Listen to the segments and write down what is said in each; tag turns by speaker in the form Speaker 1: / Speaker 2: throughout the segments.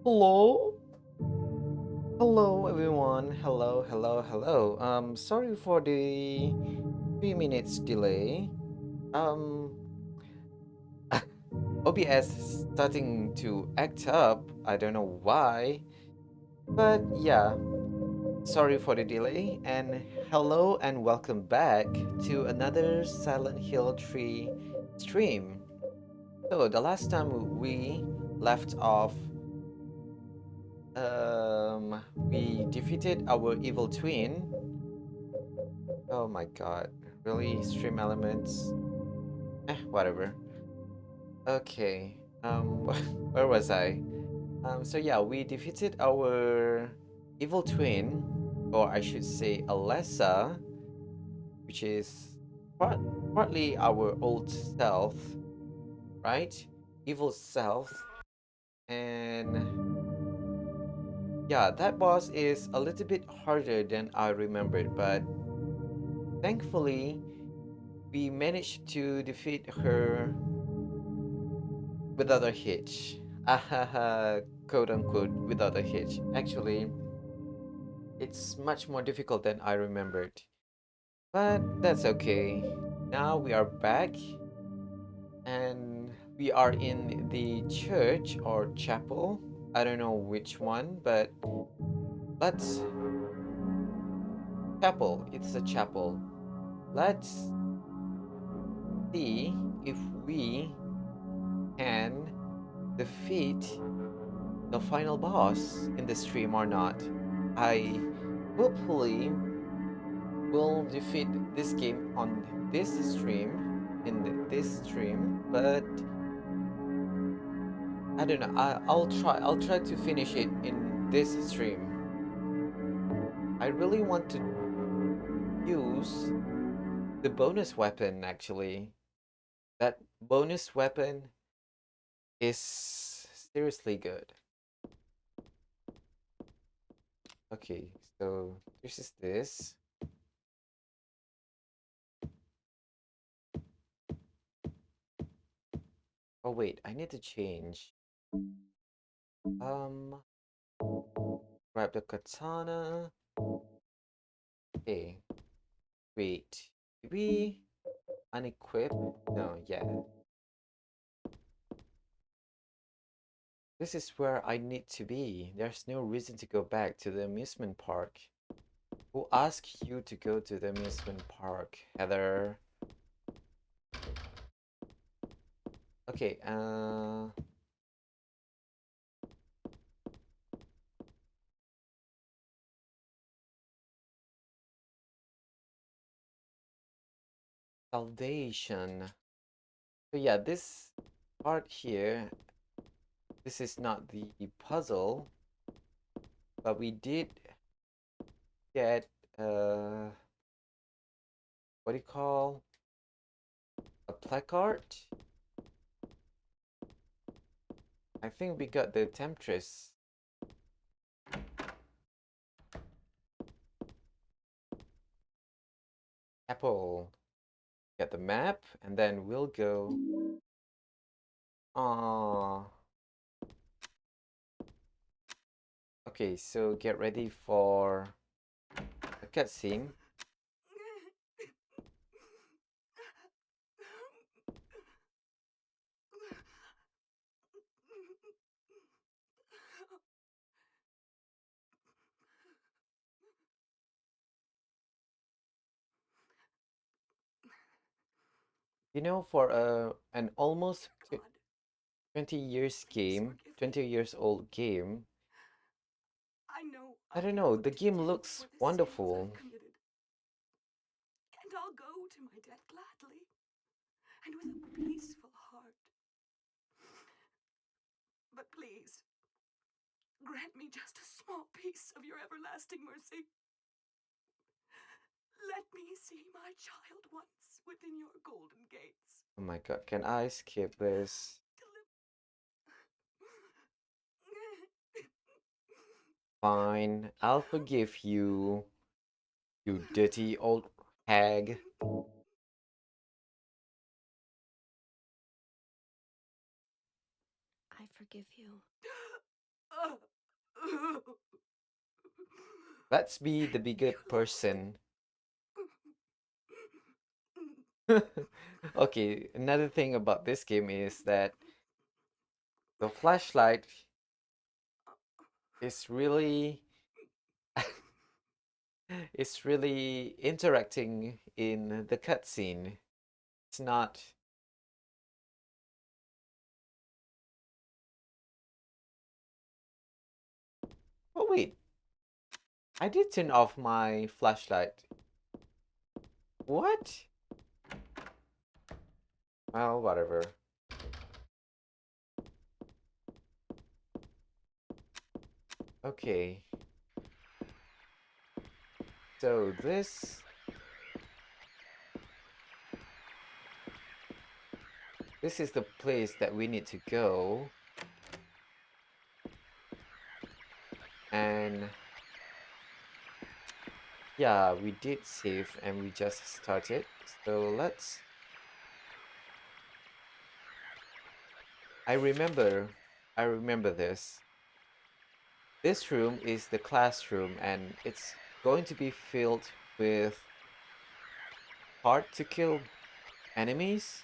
Speaker 1: Hello? Hello everyone. Hello. Sorry for the 3 minutes delay. Um OBS is starting to act up. I don't know why. But yeah, sorry for the delay and hello and welcome back to another Silent Hill 3 stream. So the last time we left off we defeated our evil twin. Oh my god. Really? Stream elements? Whatever. Okay. Where was I? So yeah, we defeated our evil twin, or I should say Alessa, which is partly our old self, right? Evil self. And yeah, that boss is a little bit harder than I remembered, but thankfully we managed to defeat her without a hitch. Ahaha, quote unquote, without a hitch. Actually, it's much more difficult than I remembered. But that's okay. Now we are back and we are in the church or chapel. I don't know which one, but let's. Chapel. It's a chapel. Let's see if we can defeat the final boss in the stream or not. I hopefully will defeat this game on this stream, this stream, but I don't know. I'll try. I'll try to finish it in this stream. I really want to use the bonus weapon actually. That bonus weapon is seriously good. Okay, so this is this. Oh wait, I need to change. Um, grab the katana. Okay, wait. Did we unequip? No, yeah. This is where I need to be. There's no reason to go back to the amusement park. Who asked you to go to the amusement park, Heather? Okay, salvation. So yeah, this part here, this is not the puzzle, but we did get, what do you call? A placard? I think we got the temptress. Apple. Get the map, and then we'll go. Aww. Okay, so get ready for a cutscene. You know, for an almost
Speaker 2: God,
Speaker 1: 20 years
Speaker 2: please
Speaker 1: game,
Speaker 2: forgive me.
Speaker 1: 20 years old game,
Speaker 2: I know
Speaker 1: I
Speaker 2: I'll
Speaker 1: don't
Speaker 2: be
Speaker 1: know,
Speaker 2: put
Speaker 1: the
Speaker 2: to
Speaker 1: game
Speaker 2: death
Speaker 1: looks
Speaker 2: for the sins I've
Speaker 1: wonderful.
Speaker 2: committed. And I'll go to my death gladly and with a peaceful heart. But please, grant me just a small piece of your everlasting mercy. Let me see my child once within your golden gates.
Speaker 1: Oh my god, can I skip this? Fine, I'll forgive you, you dirty old hag.
Speaker 2: I forgive you.
Speaker 1: Let's be the bigger person. Okay, another thing about this game is that the flashlight is really is really interacting in the cutscene. It's not. Oh wait, I did turn off my flashlight. What? Well, whatever. Okay. So this is the place that we need to go. And yeah, we did save and we just started. So let's I remember I remember this. This room is the classroom and it's going to be filled with hard to kill enemies.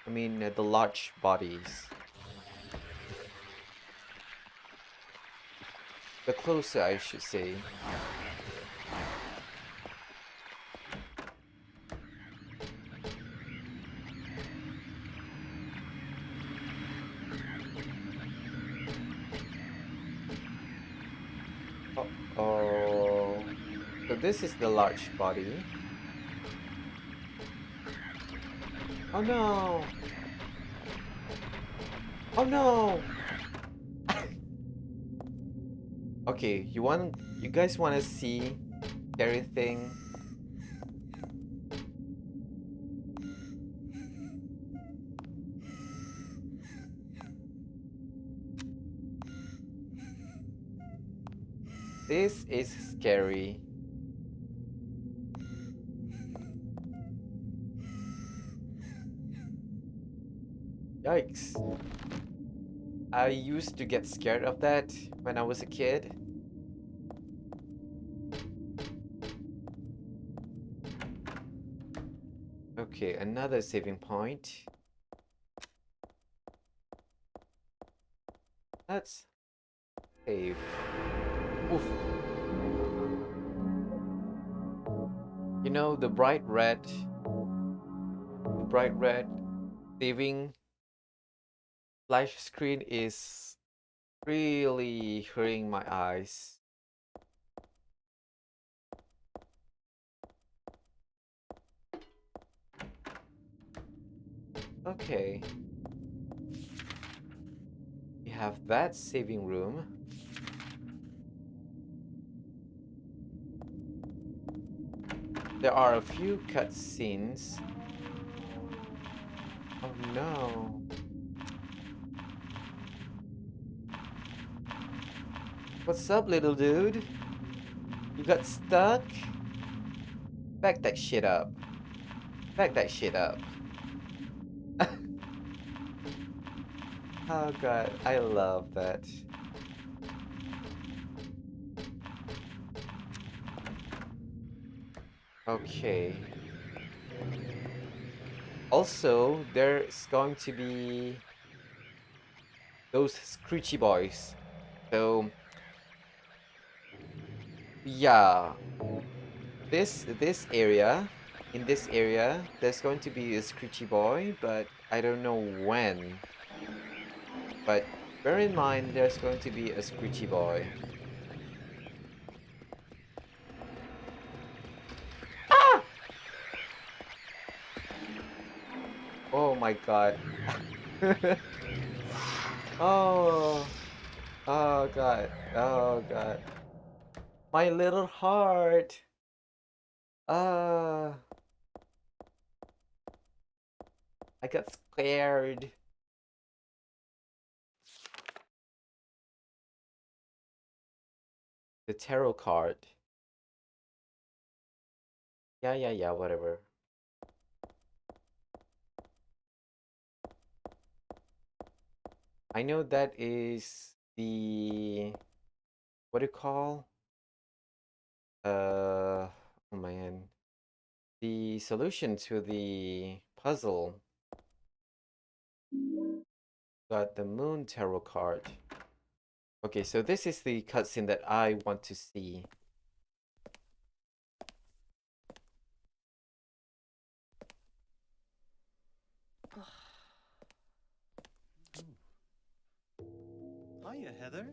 Speaker 1: I mean the large bodies. The closer I should say. Oh, oh. So this is the large body. Oh no! Oh no! Okay, you guys want to see scary thing? This is scary. Yikes. I used to get scared of that when I was a kid. Okay, another saving point. Let's save. Oof. You know, the bright red saving flash screen is really hurting my eyes. Okay, we have that saving room. There are a few cutscenes. Oh no. What's up, little dude? You got stuck? Back that shit up. Back that shit up. Oh god, I love that. Okay. Also, there's going to be those screechy boys. So, yeah, this area, in this area, there's going to be a screechy boy, but I don't know when. But bear in mind, there's going to be a screechy boy. Ah! Oh my god. Oh, oh god, oh god. My little heart. Ah, I got scared. The tarot card. Yeah, yeah, yeah, whatever. I know that is the what do you call uh oh man, the solution to the puzzle. Got the Moon Tarot card. Okay, so this is the cutscene that I want to see.
Speaker 3: Hiya, Heather.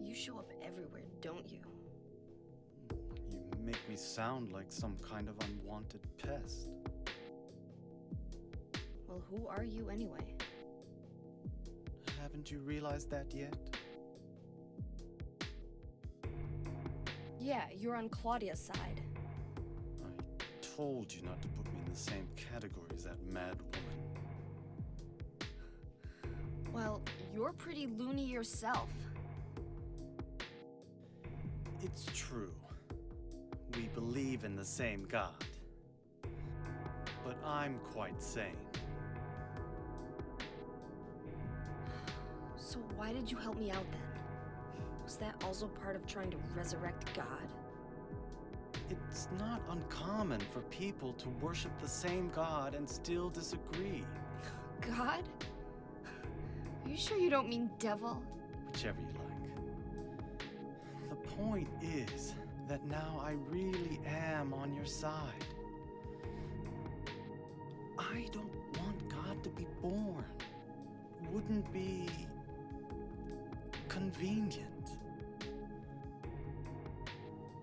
Speaker 4: You show up everywhere, don't you?
Speaker 3: You make me sound like some kind of unwanted pest.
Speaker 4: Well, who are you anyway?
Speaker 3: Haven't you realized that yet?
Speaker 4: Yeah, you're on Claudia's side.
Speaker 3: I told you not to put me in the same category as that mad woman.
Speaker 4: Well, you're pretty loony yourself.
Speaker 3: It's true. We believe in the same God. But I'm quite sane.
Speaker 4: So why did you help me out then? Was that also part of trying to resurrect God?
Speaker 3: It's not uncommon for people to worship the same God and still disagree.
Speaker 4: God? Are you sure you don't mean devil?
Speaker 3: Whichever you like. The point is that now I really am on your side. I don't want God to be born. Wouldn't be convenient.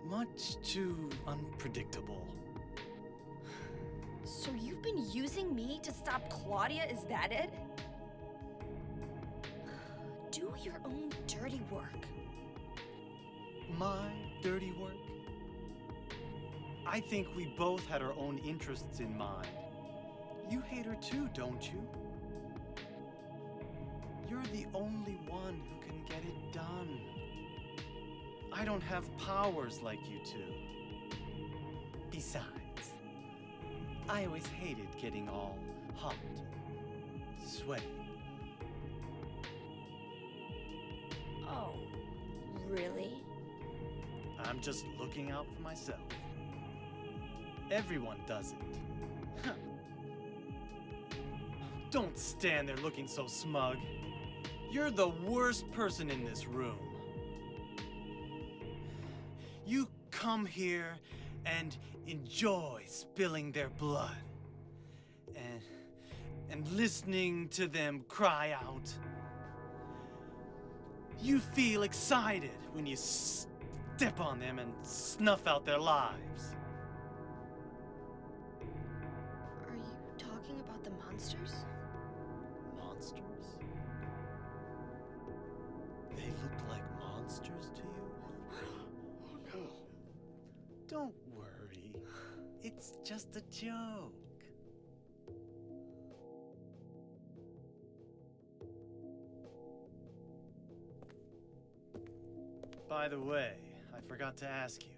Speaker 3: Much too unpredictable.
Speaker 4: So you've been using me to stop Claudia, is that it? Do your own dirty work.
Speaker 3: My dirty work? I think we both had our own interests in mind. You hate her too, don't you? You're the only one who can get it done. I don't have powers like you two. Besides, I always hated getting all hot, sweaty.
Speaker 4: Oh, really?
Speaker 3: I'm just looking out for myself. Everyone does it. Don't stand there looking so smug. You're the worst person in this room. You come here and enjoy spilling their blood and listening to them cry out. You feel excited when you step on them and snuff out their lives.
Speaker 4: Are you talking about the monsters?
Speaker 3: Monsters? They look like monsters to you?
Speaker 4: Oh no.
Speaker 3: Don't worry. It's just a joke. By the way, I forgot to ask you.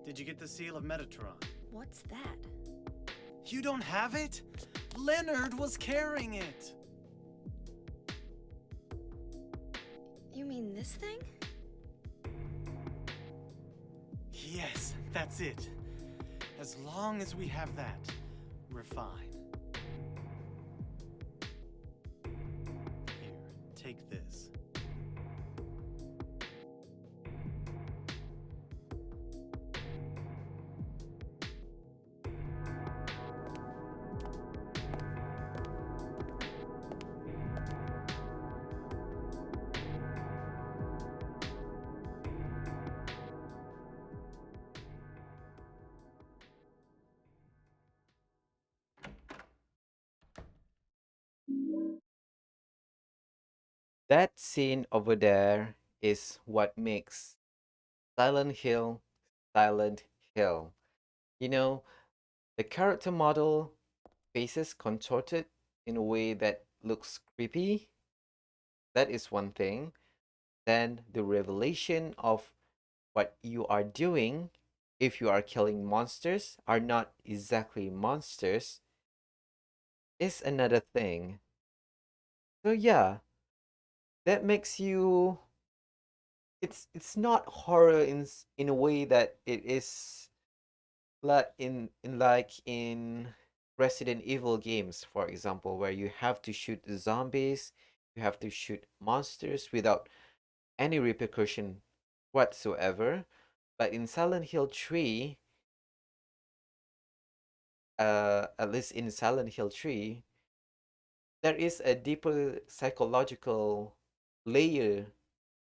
Speaker 3: Did you get the Seal of Metatron?
Speaker 4: What's that?
Speaker 3: You don't have it? Leonard was carrying it.
Speaker 4: You mean this thing?
Speaker 3: Yes, that's it. As long as we have that, we're fine. Here, take this.
Speaker 1: That scene over there is what makes Silent Hill Silent Hill. You know, the character model faces contorted in a way that looks creepy. That is one thing. Then the revelation of what you are doing, if you are killing monsters, are not exactly monsters, is another thing. So yeah, that makes you it's not horror in a way that it is like in Resident Evil games, for example, where you have to shoot zombies, you have to shoot monsters without any repercussion whatsoever. But in Silent Hill 3, at least in Silent Hill 3, there is a deeper psychological layer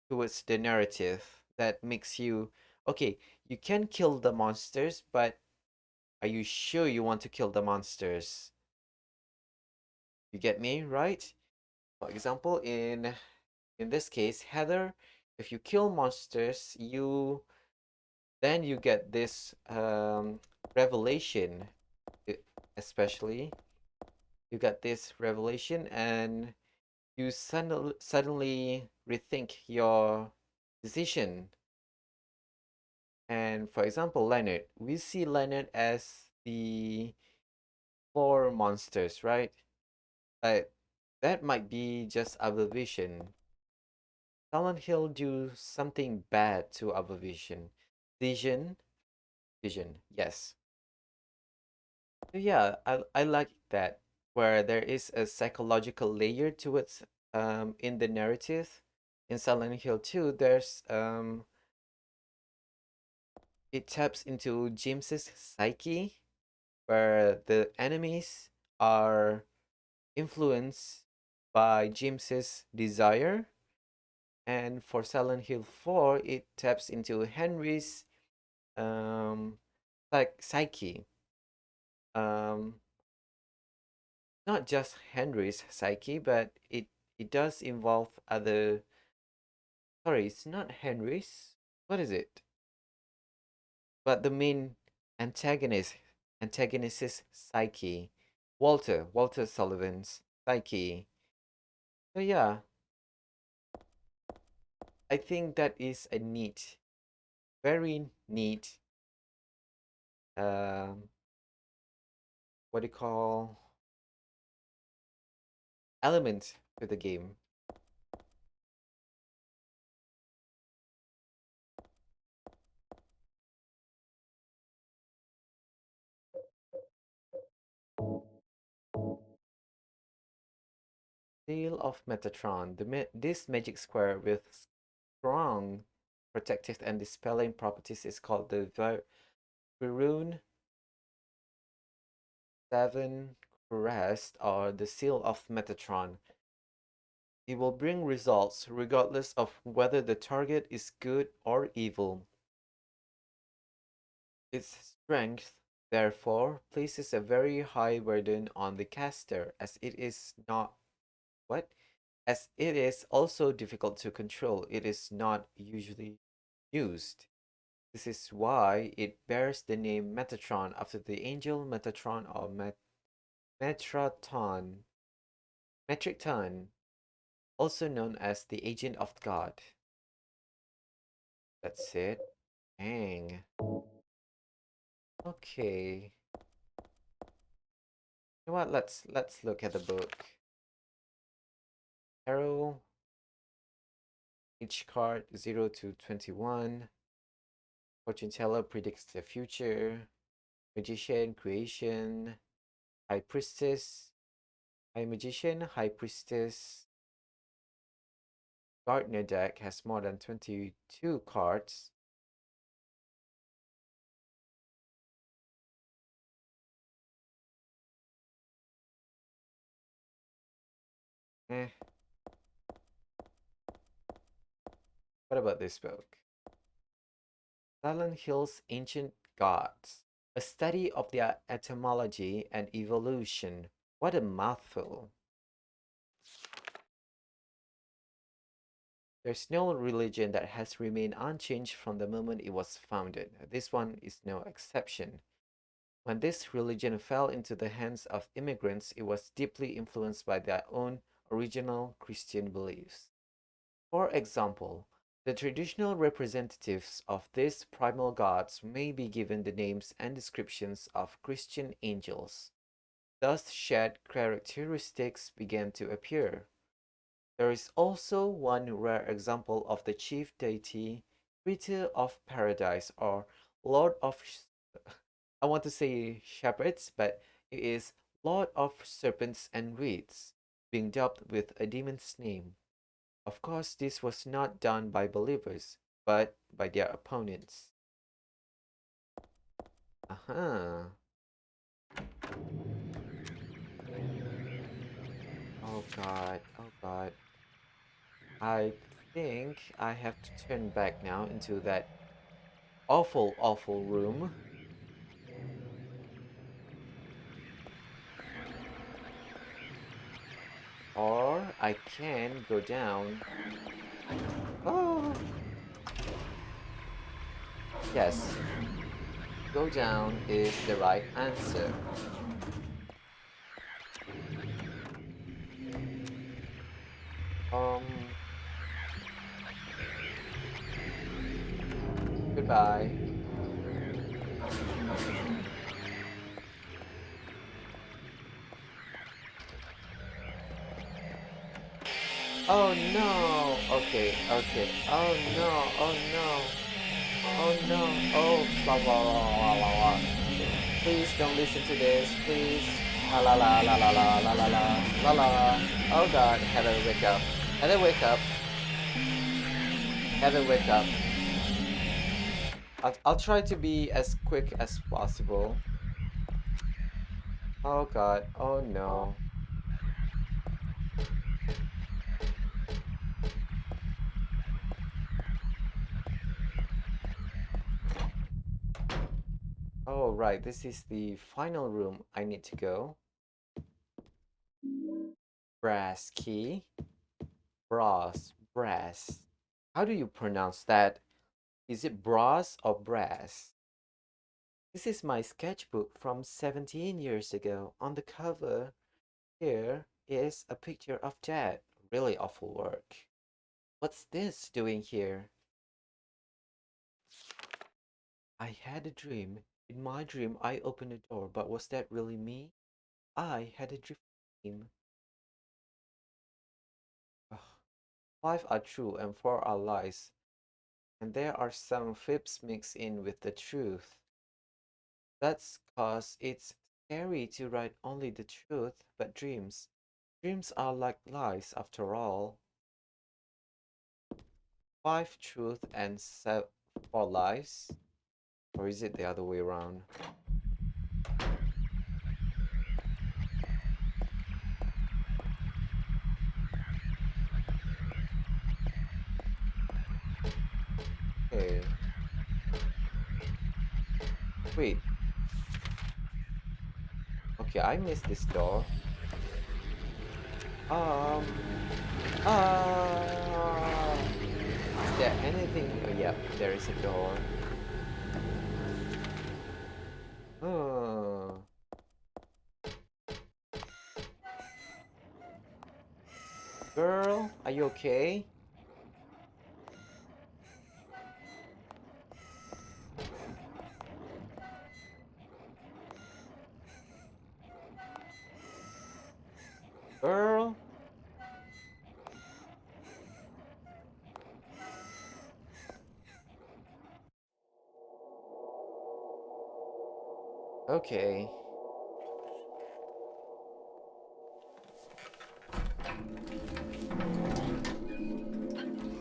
Speaker 1: towards the narrative that makes you okay, you can kill the monsters, but are you sure you want to kill the monsters? You get me, right? For example, in this case, Heather, if you kill monsters, you get this revelation, e- especially you got this revelation, and you suddenly rethink your decision. And for example, Leonard, we see Leonard as the four monsters, right? But that might be just our vision. Silent Hill do something bad to our vision. Vision, vision, yes. So yeah, I like that where there is a psychological layer to it in the narrative. In Silent Hill 2, there's it taps into James's psyche where the enemies are influenced by James's desire. And for Silent Hill 4, it taps into Henry's um, psyche. Um, not just Henry's psyche, but it does involve other. Sorry, it's not Henry's. What is it? But the main antagonist's psyche, Walter Sullivan's psyche. So yeah, I think that is a neat, very neat, um, what do you call element to the game. Seal of Metatron. This magic square with strong protective and dispelling properties is called the Virun 7 Crest or the Seal of Metatron. It will bring results regardless of whether the target is good or evil. Its strength, therefore, places a very high burden on the caster as it is not what? As it is also difficult to control, it is not usually used. This is why it bears the name Metatron after the angel Metatron or Metraton, Metricton, also known as the agent of God. That's it. Dang. Okay. You know what? Let's look at the book. Tarot. Each card 0 to 21. Fortune teller predicts the future. Magician, creation. High priestess. High magician, high priestess. Gardener deck has more than 22 cards. Eh, what about this book? Silent Hill's Ancient Gods. A study of their etymology and evolution. What a mouthful. There's no religion that has remained unchanged from the moment it was founded. This one is no exception. When this religion fell into the hands of immigrants, it was deeply influenced by their own original Christian beliefs. For example, the traditional representatives of these primal gods may be given the names and descriptions of Christian angels. Thus shared characteristics began to appear. There is also one rare example of the chief deity, creator of paradise or lord of I want to say shepherds, but it is lord of serpents and reeds, being dubbed with a demon's name. Of course, this was not done by believers, but by their opponents. Uh-huh. Oh god, oh god. I think I have to turn back now into that awful, awful room. Or I can go down. Oh, yes, go down is the right answer. Um, Goodbye. Oh no. Okay, okay. Oh no. Oh no. Oh no. Oh blah blah blah blah blah. Please don't listen to this. Please. La la la la la la la la la la la. Oh god, Heather, wake up. Heather, wake up. Heather, wake up. I'll try to be as quick as possible. Oh god. Oh no. Oh right, this is the final room I need to go. Brass key. Brass. How do you pronounce that? Is it brass or brass? This is my sketchbook from 17 years ago. On the cover here is a picture of Dad. Really awful work. What's this doing here? I had a dream. In my dream, I opened a door, but was that really me? I had a dream. Ugh. 5 are true and 4 are lies. And there are some fibs mixed in with the truth. That's cause it's scary to write only the truth, but dreams are like lies after all. 5 truth and 4 lies? Or is it the other way around? Okay. Wait. Okay, I missed this door. Um. Is there anything? Oh, yeah, there is a door. Oh. Girl, are you okay? Girl? Okay.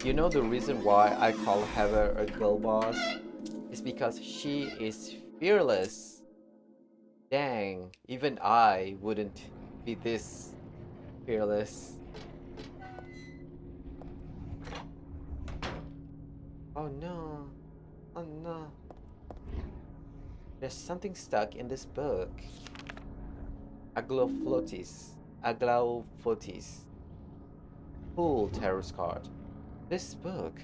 Speaker 1: You know the reason why I call Heather a girl boss? Is because she is fearless. Dang, even I wouldn't be this fearless. Oh no. Oh no. There's something stuck in this book. Aglophotis. Aglophotis. Cool tarot card. This book.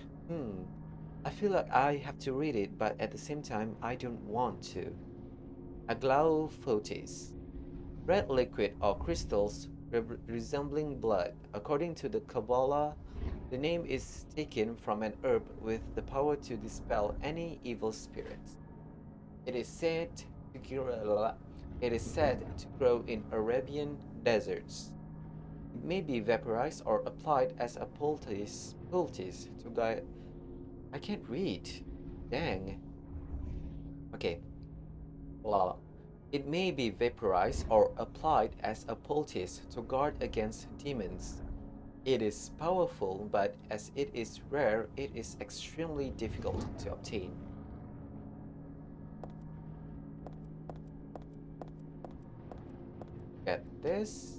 Speaker 1: I feel like I have to read it, but at the same time, I don't want to. Aglophotis. Red liquid or crystals resembling blood. According to the Kabbalah, the name is taken from an herb with the power to dispel any evil spirits. It is said it is said to grow in Arabian deserts. may be vaporized or applied as a poultice to guide. I can't read. Dang. Okay. La. It may be vaporized or applied as a poultice to guard against demons. It is powerful, but as it is rare, it is extremely difficult to obtain. Get this.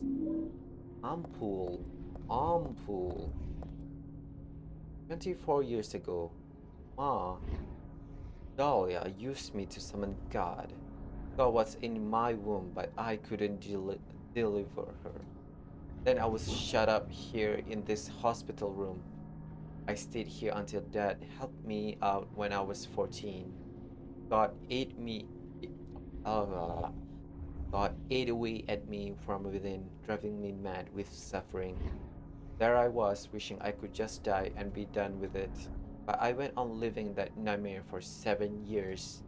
Speaker 1: Ampoule. Ampoule. 24 years ago, Ma, Dahlia used me to summon God. God was in my womb, but I couldn't deliver her. Then I was shut up here in this hospital room. I stayed here until Dad helped me out when I was 14. God ate me. Uh, God ate away at me from within, driving me mad with suffering. There I was, wishing I could just die and be done with it. But I went on living that nightmare for 7 years.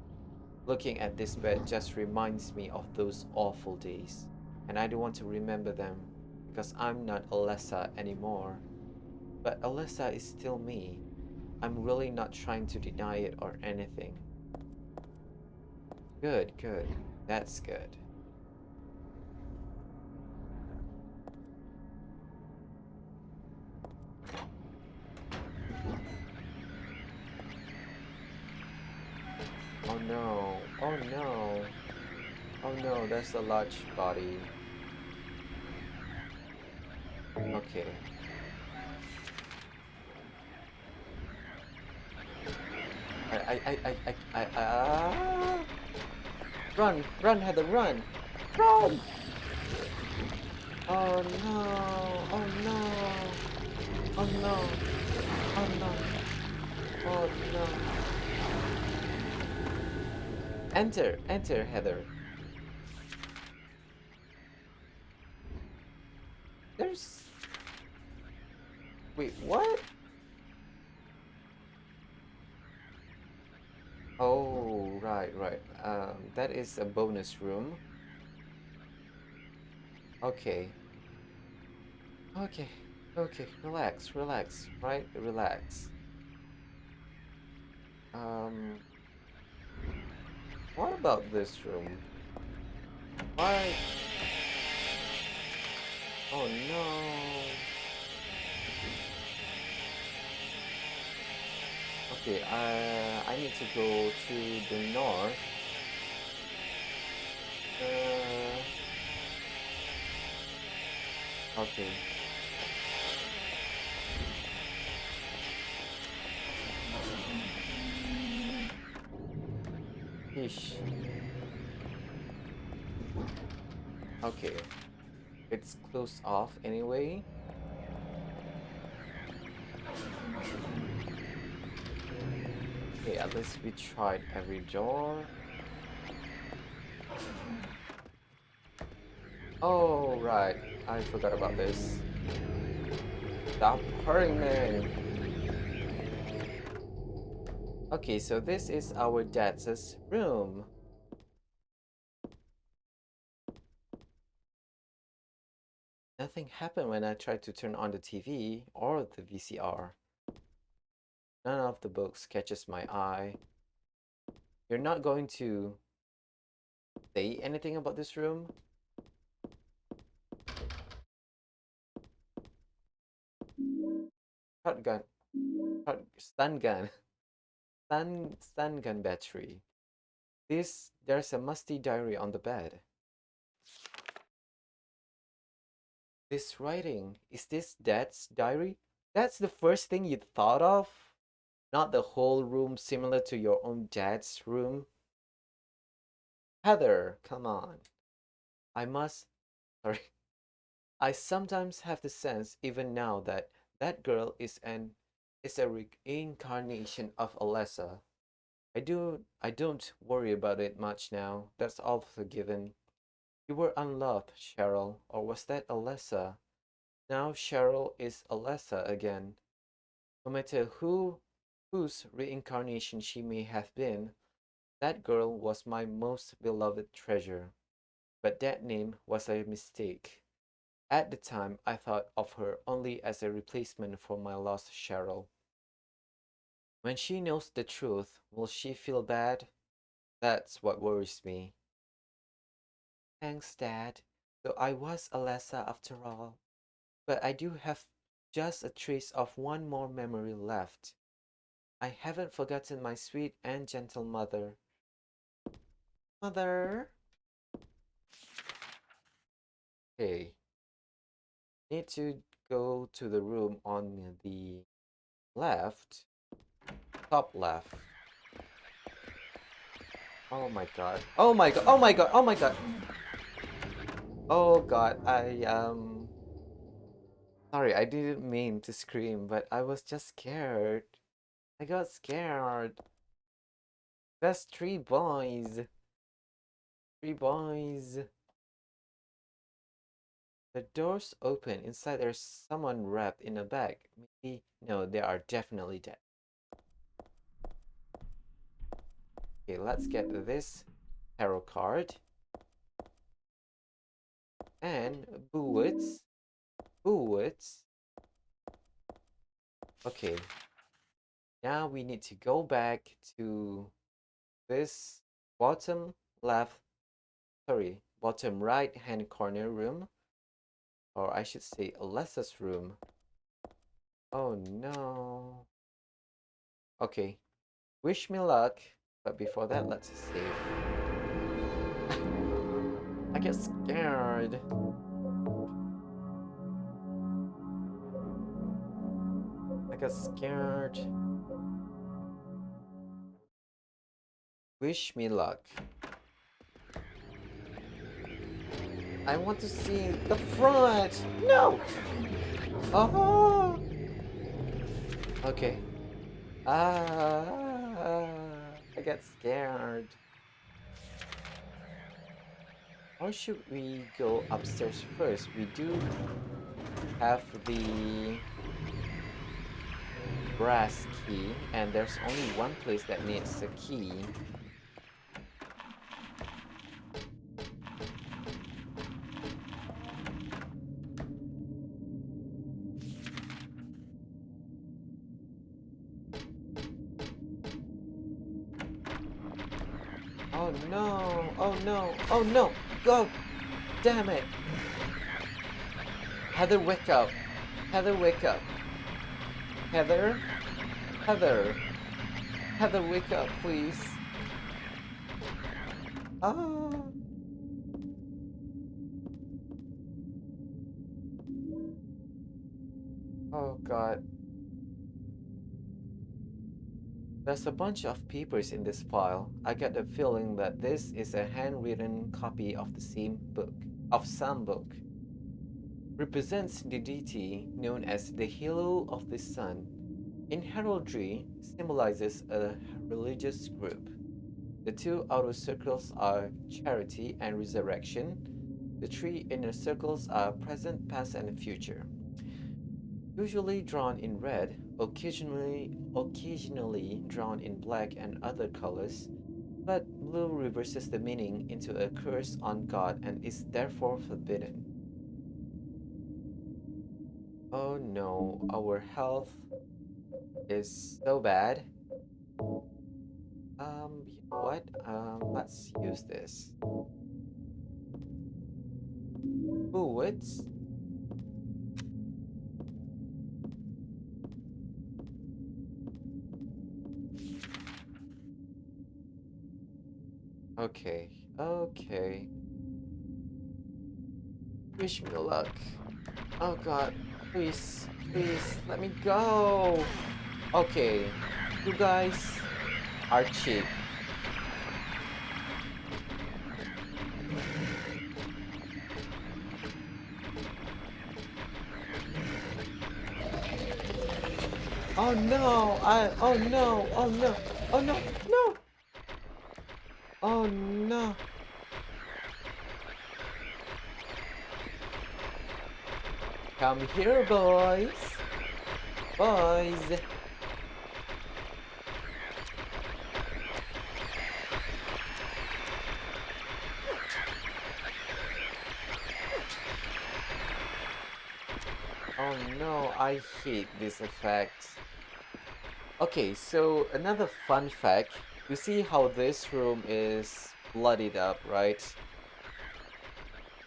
Speaker 1: Looking at this bed just reminds me of those awful days. And I don't want to remember them because I'm not Alessa anymore. But Alessa is still me. I'm really not trying to deny it or anything. Good, good. That's good. Oh no. Oh no. Oh no, there's a large body. Okay. Ah! Run, run, Heather, run! Run! Oh no! Oh no! Oh no! Oh no! Oh no! Enter, enter, Heather. There's. Wait, what? Oh, right, right. That is a bonus room. Okay. Okay. Okay. Relax, relax, right? Relax. Um, what about this room? Why? Oh no. Okay, I need to go to the north. Uh, okay. Ish. Okay. It's closed off anyway. Okay, at least we tried every door. Oh, right. I forgot about this. Stop hurting me. Okay, so this is our dad's room. Nothing happened when I tried to turn on the TV or the VCR. None of the books catches my eye. You're not going to say anything about this room? Shotgun. Stun gun. Stun gun battery. There's a musty diary on the bed. This writing, is this Dad's diary? That's the first thing you thought of? Not the whole room similar to your own dad's room? Heather, come on. I must, sorry. I sometimes have the sense, even now, that that girl is a reincarnation of Alessa. I don't worry about it much now. That's all forgiven. You were unloved, Cheryl, or was that Alessa? Now Cheryl is Alessa again. No matter whose reincarnation she may have been, that girl was my most beloved treasure. But that name was a mistake. At the time, I thought of her only as a replacement for my lost Cheryl. When she knows the truth, will she feel bad? That's what worries me. Thanks, Dad. Though I was Alessa after all. But I do have just a trace of one more memory left. I haven't forgotten my sweet and gentle mother. Mother? Hey, need to go to the room on the left, top left. Oh my god. Oh my god. Oh my god. Oh my god. Oh god. Sorry, I didn't mean to scream, but I was just scared. I got scared. That's three boys. Three boys. The door's open. Inside there's someone wrapped in a bag. Maybe. No, they are definitely dead. Okay, let's get this tarot card. And bullets. Bullets. Okay. Now we need to go back to this bottom left, sorry, bottom right hand corner room. Or I should say Alessa's room. Oh no. Okay. Wish me luck. But before that, let's save. I get scared. I got scared. Wish me luck. I want to see the front. No. Oh. Okay. Ah. I get scared. Or should we go upstairs first? We do have the brass key, and there's only one place that needs a key. Oh no! Oh no! Oh no! Go! Damn it! Heather, wake up! Heather, wake up! Heather? Heather! Heather, wake up, please! Ah! Oh god. There's a bunch of papers in this file. I get the feeling that this is a handwritten copy of the same book, of some book. Represents the deity known as the halo of the sun. In heraldry, symbolizes a religious group. The two outer circles are charity and resurrection. The three inner circles are present, past, and future. Usually drawn in red, occasionally drawn in black and other colors, but blue reverses the meaning into a curse on God and is therefore forbidden. Oh no, our health is so bad. You know what? Let's use this. Bullets. Okay, okay. Wish me luck. Oh god, please, please, let me go. Okay, you guys are cheap. Oh no, oh no, oh no, oh no, no. Oh no. Come here, boys. Boys. Oh no, I hate this effect. Okay, so another fun fact. You see how this room is bloodied up, right?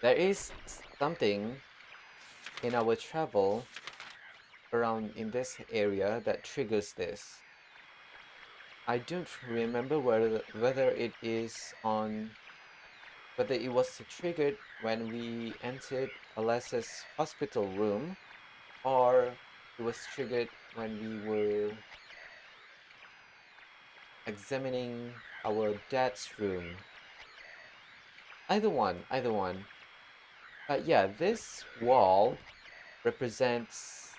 Speaker 1: There is something in our travel around in this area that triggers this. I don't remember whether it is on whether it was triggered when we entered Alessa's hospital room or it was triggered when we were examining our dad's room. Either one, either one. But yeah, this wall represents,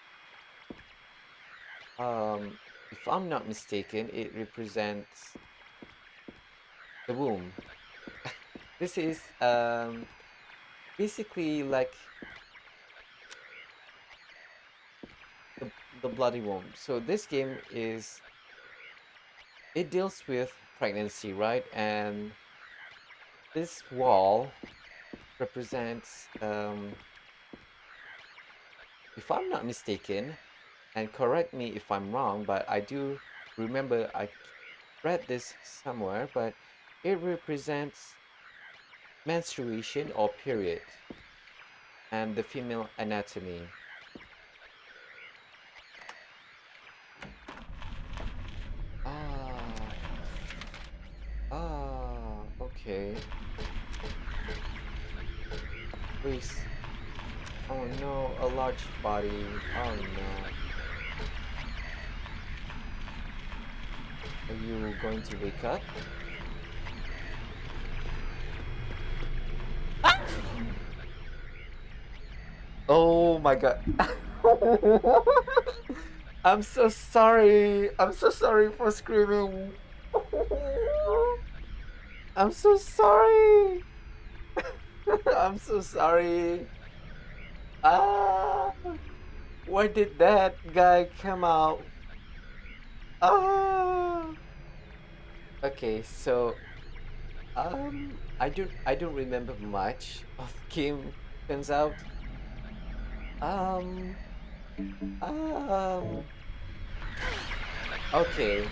Speaker 1: if I'm not mistaken, it represents the womb. This is basically like the the bloody womb. So this game is it deals with pregnancy, right? And this wall represents, if I'm not mistaken, and correct me if I'm wrong, but I do remember I read this somewhere, but it represents menstruation or period and the female anatomy. Ah, okay. Please. Oh no, a large body. Oh no. Are you going to wake up? Oh my god. I'm so sorry. I'm so sorry for screaming. I'm so sorry. I'm so sorry. Ah, where did that guy come out? Ah. Okay, so I don't remember much of the game. Turns out, um, um, okay,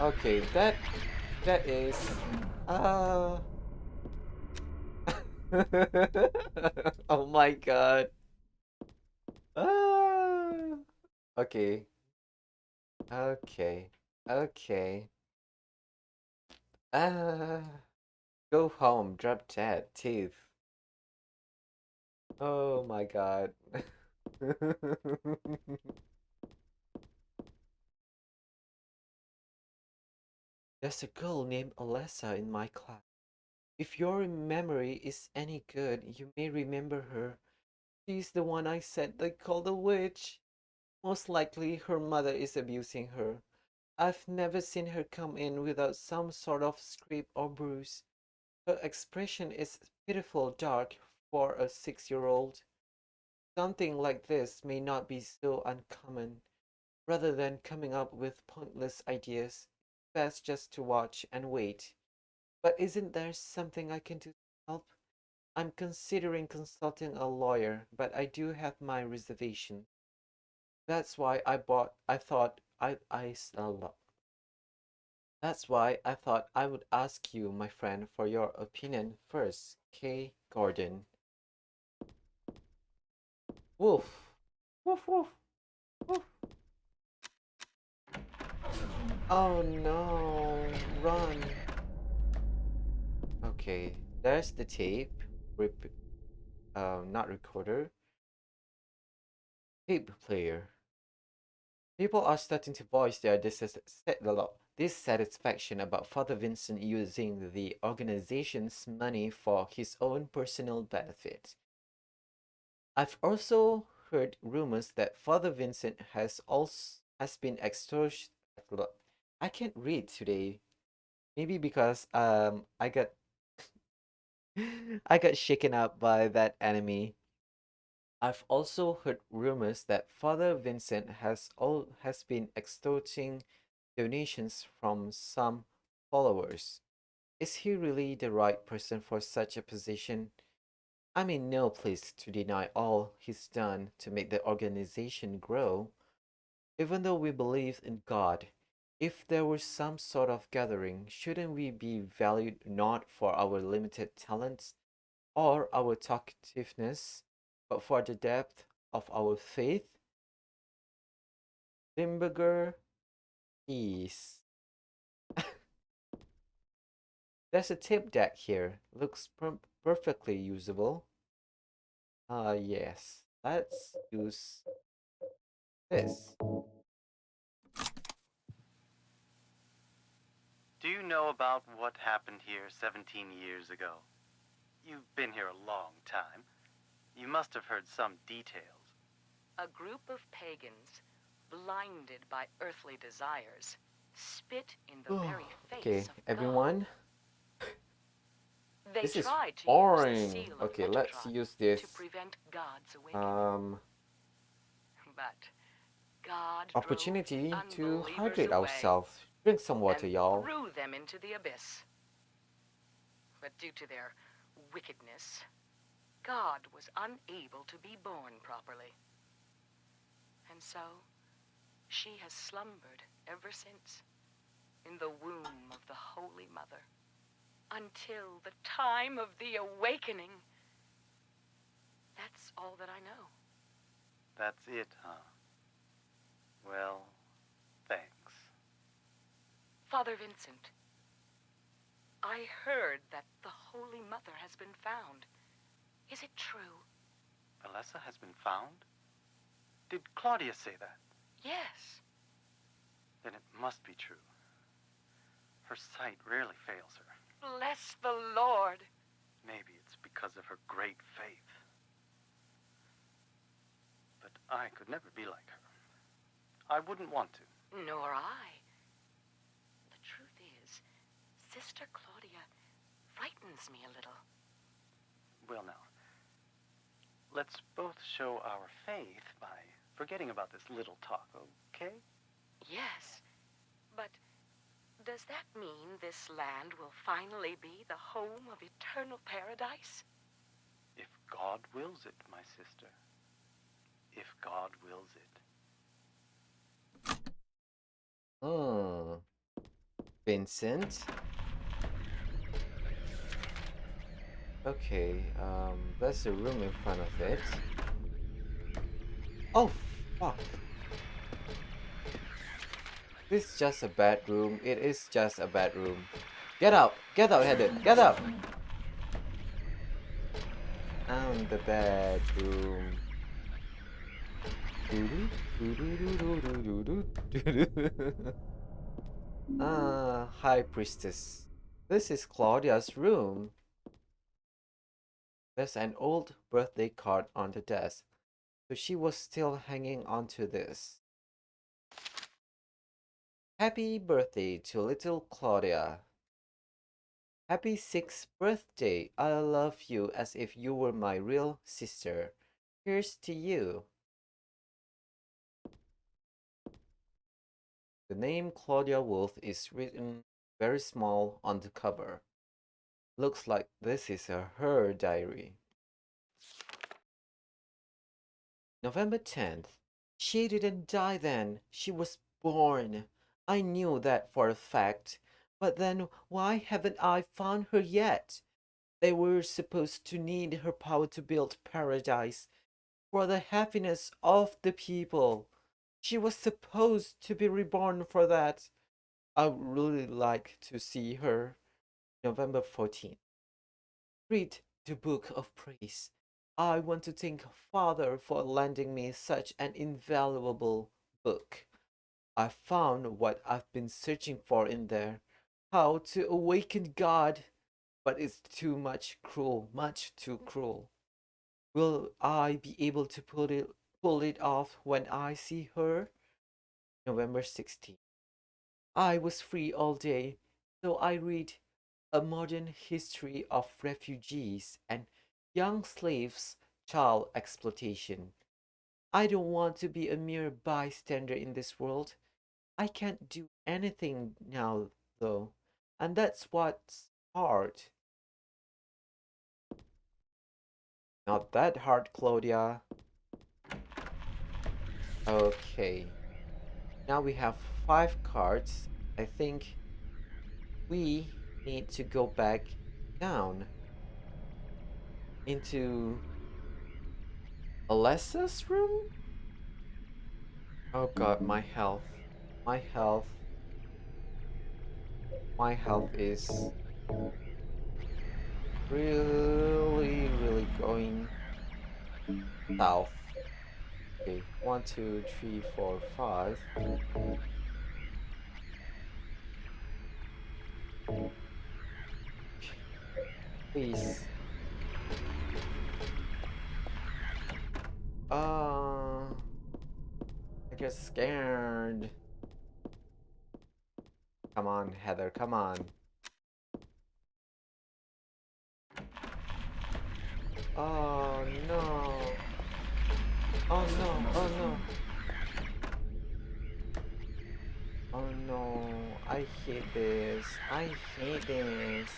Speaker 1: okay, that is, uh, oh my god. Ah, okay, okay, okay. Ah, go home, drop dead, teeth. Oh my god. There's a girl named Alessa in my class. If your memory is any good, you may remember her. She's the one I said they called a witch. Most likely her mother is abusing her. I've never seen her come in without some sort of scrape or bruise. Her expression is pitiful dark for a 6-year-old. Something like this may not be so uncommon. Rather than coming up with pointless ideas, best just to watch and wait. But isn't there something I can do to help? I'm considering consulting a lawyer, but I do have my reservation. That's why I thought that's why I thought I would ask you, my friend, for your opinion first. K. Gordon. Woof. Woof woof woof. Oh no. Run. Okay, there's the tape. Rep not recorder. Tape player. People are starting to voice their dissatisfaction about Father Vincent using the organization's money for his own personal benefit. I've also heard rumors that Father Vincent has been extortion. I can't read today. Maybe because I got shaken up by that enemy. I've also heard rumors that Father Vincent has been extorting donations from some followers. Is he really the right person for such a position? I mean, no place to deny all he's done to make the organization grow. Even though we believe in God, if there were some sort of gathering, shouldn't we be valued not for our limited talents or our talkativeness, but for the depth of our faith? Limburger, peace. There's a tape deck here. Looks perfectly usable. Yes. Let's use this.
Speaker 3: Do you know about what happened here 17 years ago? You've been here a long time. You must have heard some details.
Speaker 5: A group of pagans, blinded by earthly desires, spit in the very
Speaker 1: Okay,
Speaker 5: face of God.
Speaker 1: everyone.
Speaker 5: They
Speaker 1: This is
Speaker 5: tried to use the
Speaker 1: boring.
Speaker 5: seal of
Speaker 1: Okay, let's
Speaker 5: Metatron
Speaker 1: use
Speaker 5: to
Speaker 1: this.
Speaker 5: prevent God's awakening.
Speaker 1: Um,
Speaker 5: But God drove the
Speaker 1: Opportunity to
Speaker 5: unbelievers
Speaker 1: hydrate
Speaker 5: away
Speaker 1: ourselves. Drink some water,
Speaker 5: and
Speaker 1: y'all.
Speaker 5: threw them into the abyss. But due to their wickedness, God was unable to be born properly. And so, she has slumbered ever since in the womb of the Holy Mother until the time of the awakening. That's all that I know.
Speaker 3: That's it, huh? Well, thanks.
Speaker 5: Father Vincent, I heard that the Holy Mother has been found. Is it true?
Speaker 3: Alessa has been found? Did Claudia say that?
Speaker 5: Yes.
Speaker 3: Then it must be true. Her sight rarely fails her.
Speaker 5: Bless the Lord.
Speaker 3: Maybe it's because of her great faith. But I could never be like her. I wouldn't want to.
Speaker 5: Nor I. The truth is, Sister Claudia frightens me a little.
Speaker 3: Well, now, let's both show our faith by forgetting about this little talk, okay?
Speaker 5: Yes, but does that mean this land will finally be the home of eternal paradise?
Speaker 3: If God wills it, my sister. If God wills it.
Speaker 1: Hmm. Vincent. Okay, there's a room in front of it. Oh, fuck. This is just a bedroom. It is just a bedroom. Get out! Get out, Headed! Get out! And the bedroom. Ah, High Priestess. This is Claudia's room. There's an old birthday card on the desk, so she was still hanging on to this. Happy birthday to little Claudia. Happy 6th birthday. I love you as if you were my real sister. Here's to you. The name Claudia Wolf is written very small on the cover. Looks like this is her diary. November 10th. She didn't die then. She was born. I knew that for a fact. But then why haven't I found her yet? They were supposed to need her power to build paradise for the happiness of the people. She was supposed to be reborn for that. I would really like to see her. November 14th. Read the Book of Praise. I want to thank Father for lending me such an invaluable book. I found what I've been searching for in there. How to awaken God. But it's too much too cruel. Will I be able to pull it off when I see her? November 16th. I was free all day, so I read A Modern History of Refugees and Young Slaves' Child Exploitation. I don't want to be a mere bystander in this world. I can't do anything now, though, and that's what's hard. Not that hard, Claudia. Okay. Now we have 5 cards. I think we need to go back down into Alessa's room? Oh god, my health. My health. My health is really going south. Okay, 1, 2, 3, 4, 5. Please. I get scared. Come on, Heather, come on. Oh no. Oh no, oh no. Oh no, I hate this. I hate this.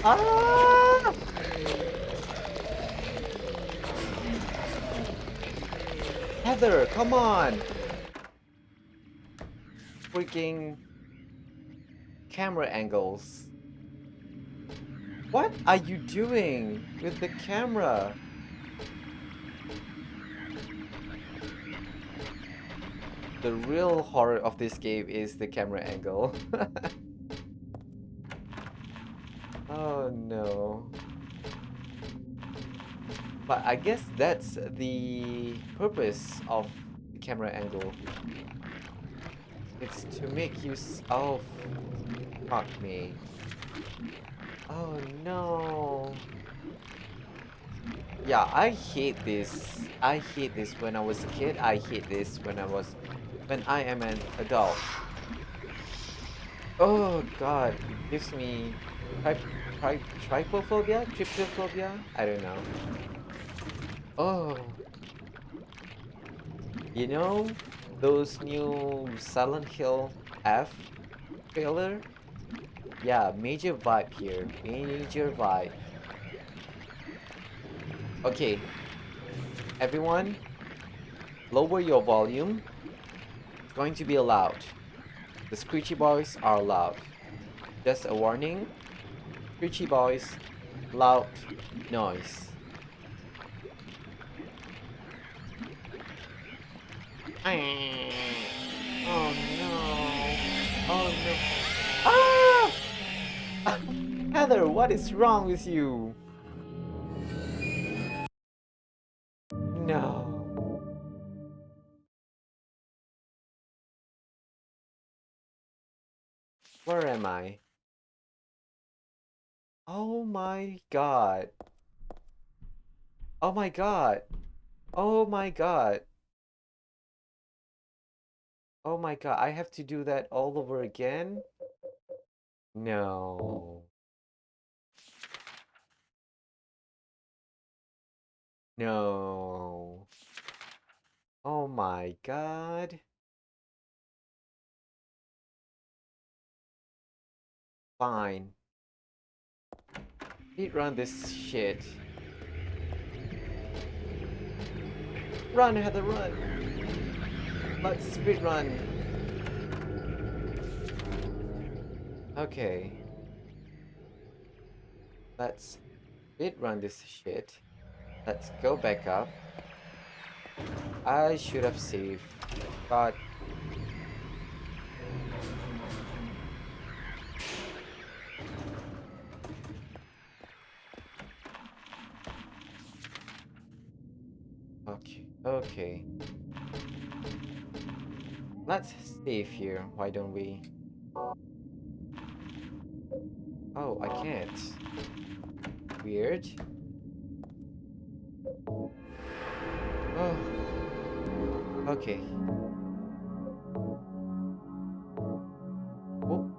Speaker 1: Ah! Heather, come on! Freaking camera angles. What are you doing with the camera? The real horror of this game is the camera angle. Oh no. But I guess that's the purpose of the camera angle. It's to make you oh, fuck me. Oh no. Yeah, I hate this. I hate this when I was a kid. I hate this when I am an adult. Oh god, it gives me tri trypophobia? Cryptophobia? I don't know. Oh, you know those new Silent Hill F trailer? Yeah, major vibe here. Major vibe. Okay, everyone, lower your volume. It's going to be loud. The screechy boys are loud. Just a warning. Screechy boys, loud noise. Oh no. Oh no. Ah! Heather, what is wrong with you? No. Where am I? Oh my god. Oh my god. Oh my god. Oh my god. I have to do that all over again? No. No. Oh my god. Fine. Run this shit. Run, Heather, run! Let's speed run. Okay. Let's speed run this shit. Let's go back up. I should have saved. God. Okay. Okay. Let's save here. Why don't we? Oh, I can't. Weird. Oh. Okay. Oh.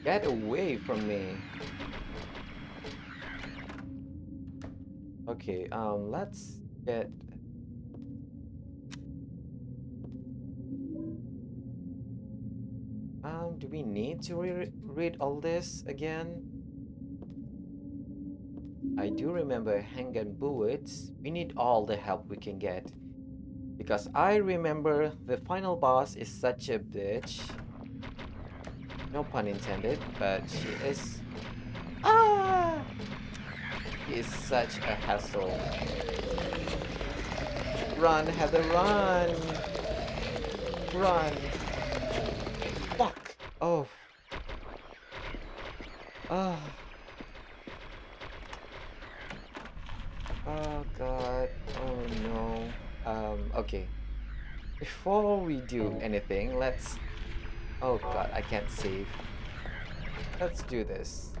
Speaker 1: Get away from me. Okay, let's get... do we need to read all this again? I do remember handgun bullets. We need all the help we can get. Because I remember the final boss is such a bitch. No pun intended, but she is... Ah! She is such a hassle. Run, Heather, run! Run! Fuck! Oh. Oh. Oh god. Oh no. Okay. Before we do anything, let's... Oh god, I can't save. Let's do this.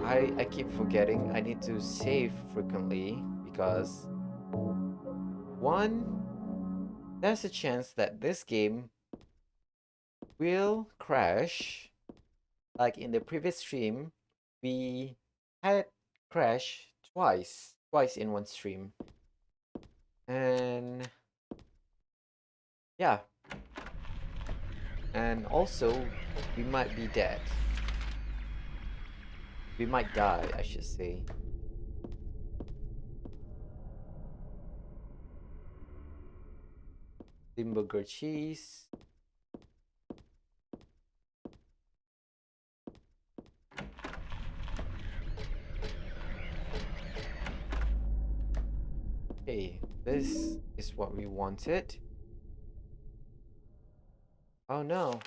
Speaker 1: I keep forgetting I need to save frequently because... One, there's a chance that this game will crash. Like in the previous stream, we had crash twice in one stream. And yeah. And also, we might be dead. We might die, I should say. Limburger cheese. Okay, this is what we wanted. Oh no.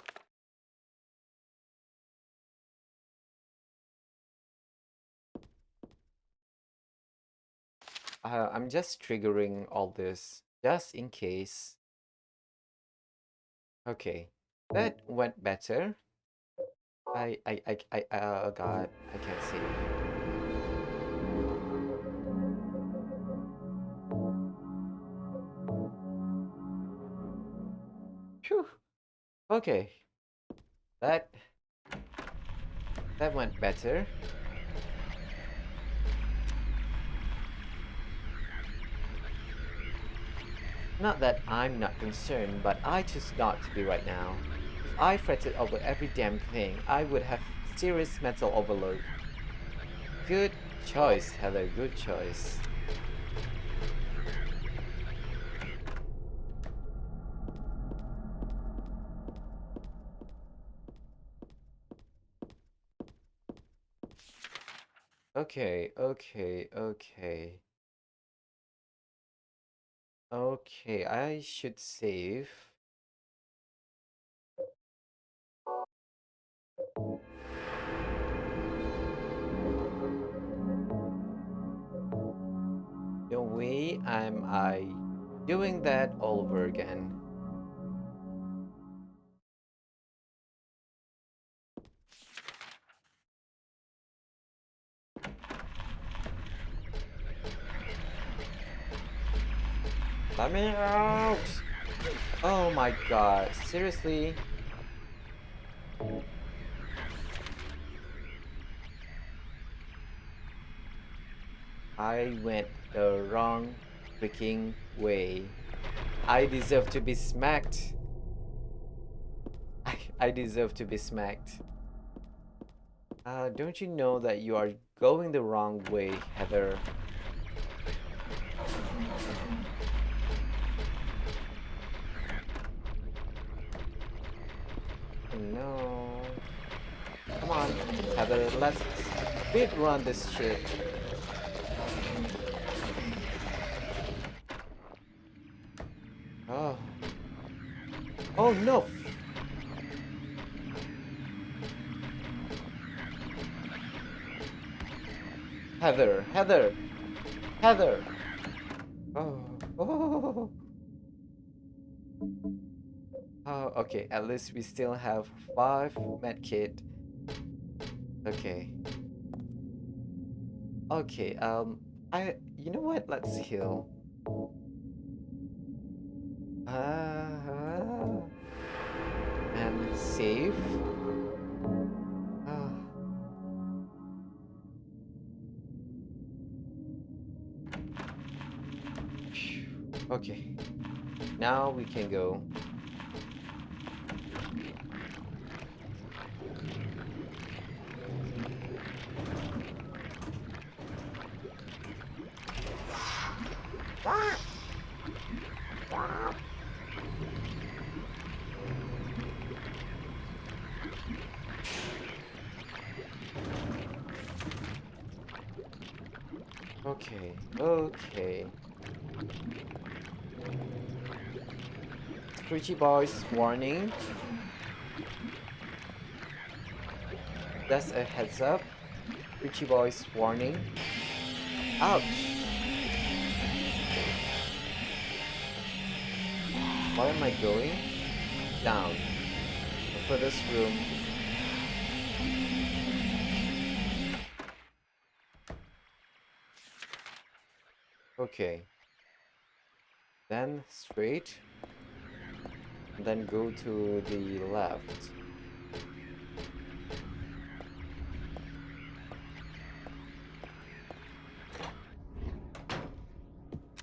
Speaker 1: I'm just triggering all this just in case. Okay, that went better. Oh god, I can't save. Phew. Okay, that went better. Not that I'm not concerned, but I choose not to be right now. If I fretted over every damn thing, I would have serious mental overload. Good choice, Heather, good choice. Okay, okay, okay. Okay, I should save. No way am I doing that all over again. Let me out! Oh my god, seriously? I went the wrong freaking way. I deserve to be smacked. I deserve to be smacked. Don't you know that you are going the wrong way, Heather? No. Come on, Heather, let's speed run this shit. Oh. Oh no! Heather, Heather, Heather! Oh, oh, oh, okay, at least we still have 5 medkit. Okay. Okay, you know what? Let's heal. Ah, save? Ah, phew. Okay, now we can go. Okay, okay. Screechy Boys warning. That's a heads up. Screechy Boys warning. Ouch! Where am I going? Down. The furthest room. Okay. Then straight. And then go to the left.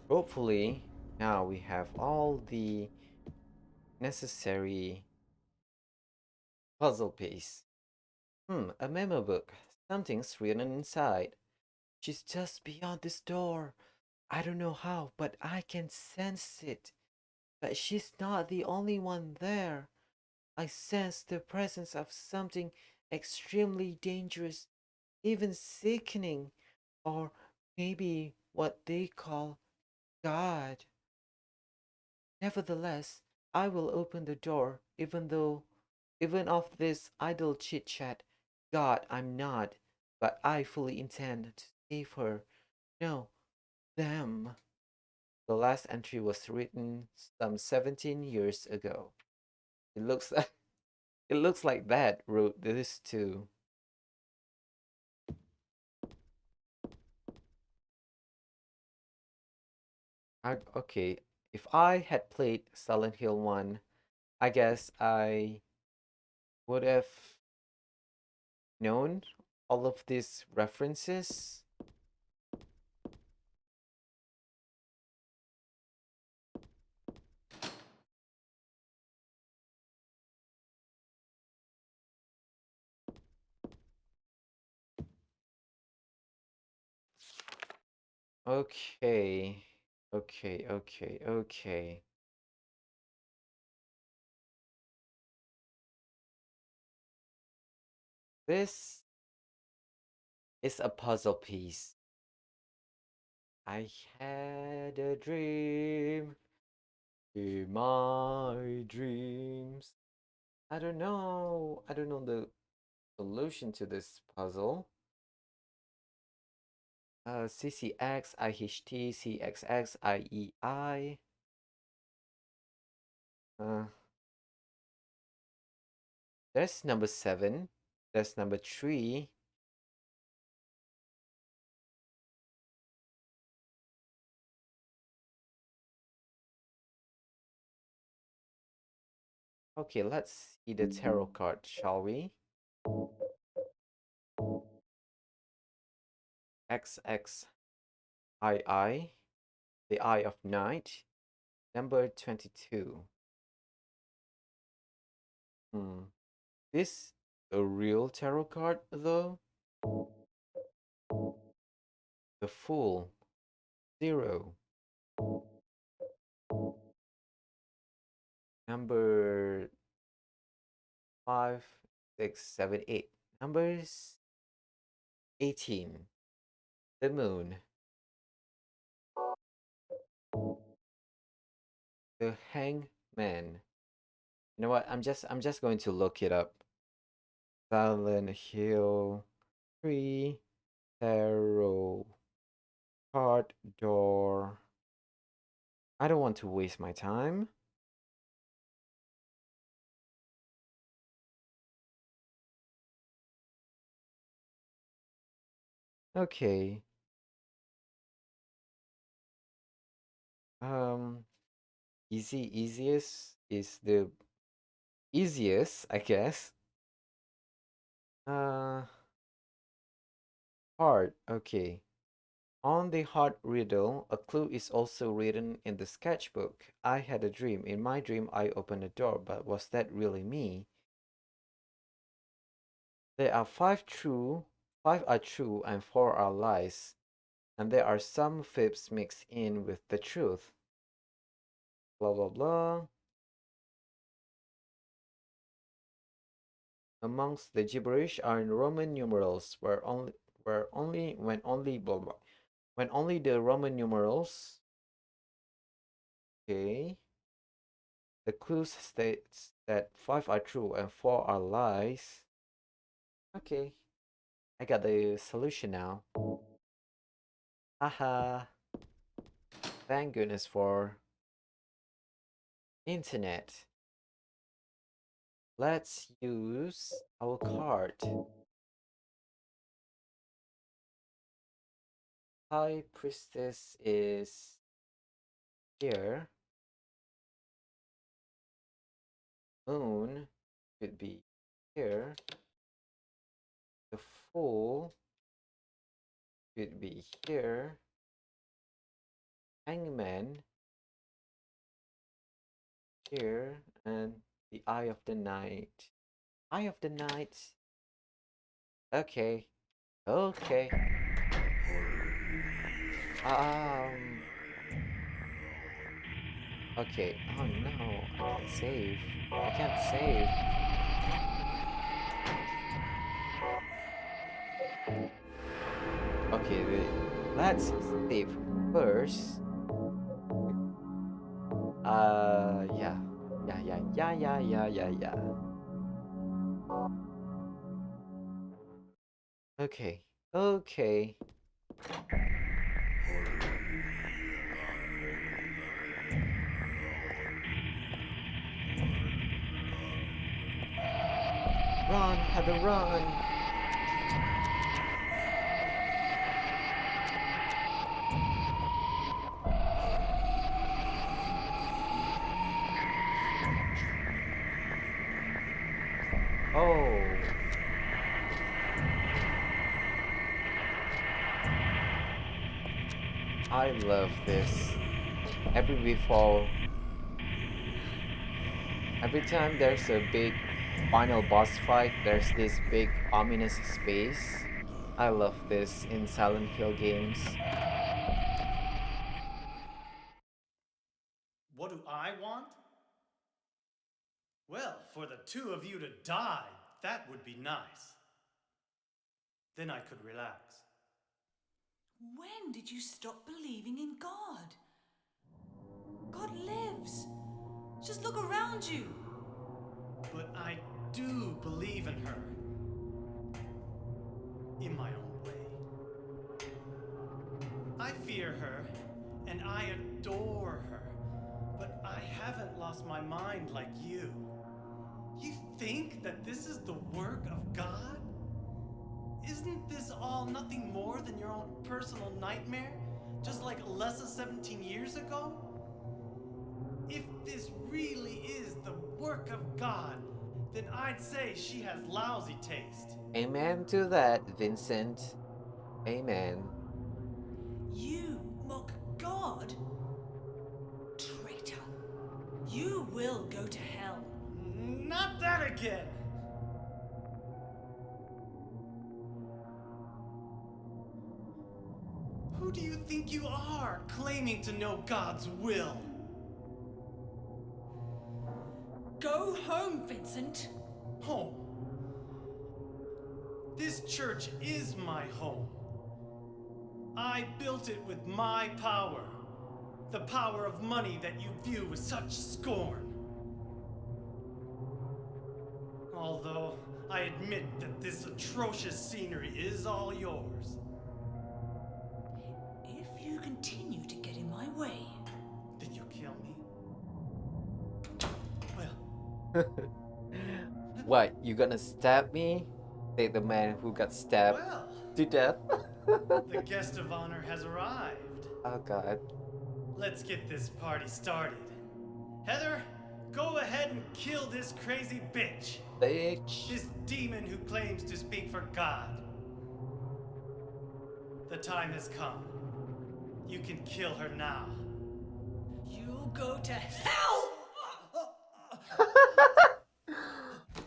Speaker 1: Hopefully, now we have all the necessary puzzle piece. A memo book. Something's written inside. She's just beyond this door. I don't know how, but I can sense it. But she's not the only one there. I sense the presence of something extremely dangerous, even sickening, or maybe what they call God. Nevertheless, I will open the door, even of this idle chit chat. God, I'm not, but I fully intend to save her. No, them. The last entry was written some 17 years ago. It looks like it looks like that wrote this too. Okay, if I had played Silent Hill 1, I guess I would have known all of these references. Okay. Okay. This is a puzzle piece. I had a dream in my dreams. I don't know. I don't know the solution to this puzzle. CCX, IHT, CXX, IEI. Uh, there's number 7. There's number 3. Okay, let's see the tarot card, shall we? XXII, the Eye of Night, number 22. Hmm. This a real tarot card though? The Fool, 0. Number 5, 6, 7, 8. Numbers 18. The Moon, the Hangman. You know what? I'm just going to look it up. Silent Hill 3 tarot card door. I don't want to waste my time. Okay. Um, easiest is the Easiest, I guess. Uh, Hard. Okay. On the hard riddle, a clue is also written in the sketchbook. I had a dream. In my dream, I opened a door, but was that really me? There are five are true, and four are lies. And there are some fibs mixed in with the truth. Blah blah blah. Amongst the gibberish are in Roman numerals, where only when only blah blah when only the Roman numerals. Okay. The clue states that five are true and four are lies. Okay, I got the solution now. Haha, thank goodness for internet. Let's use our card. High Priestess is here. Moon could be here. The Fool could be here. Hangman here. And the Eye of the Night. Eye of the Night. Okay. Okay. Um. Okay. Oh no, I can't save. I can't save. Okay, let's save first. Yeah. Yeah. Okay. Okay. Run, Heather, run! Oh, I love this. Every time there's a big final boss fight, there's this big ominous space. I love this in Silent Hill games.
Speaker 3: What do I want? Well, for the two of you to die, that would be nice. Then I could relax.
Speaker 2: When did you stop believing in God? God lives. Just look around you.
Speaker 3: But I do believe in her. In my own way. I fear her, and I adore her. But I haven't lost my mind like you. You think that this is the work of God? Isn't this all nothing more than your own personal nightmare? Just like Alessa 17 years ago? If this really is the work of God, then I'd say she has lousy taste.
Speaker 1: Amen to that, Vincent. Amen.
Speaker 2: You mock God? Traitor. You will go to hell.
Speaker 3: Not that again! Who do you think you are, claiming to know God's will?
Speaker 2: Go home, Vincent.
Speaker 3: Home. This church is my home. I built it with my power. The power of money that you view with such scorn. Although I admit that this atrocious scenery is all yours.
Speaker 2: If you continue to get in my way,
Speaker 3: Did you kill me? Well,
Speaker 1: What, you gonna stab me? Say the man who got stabbed
Speaker 3: well,
Speaker 1: to death.
Speaker 3: the guest of honor has arrived.
Speaker 1: Oh god.
Speaker 3: Let's get this party started. Heather, Go ahead and kill this crazy bitch.
Speaker 1: Bitch.
Speaker 3: This demon who claims to speak for God. The time has come. You can kill her now.
Speaker 2: You go to hell!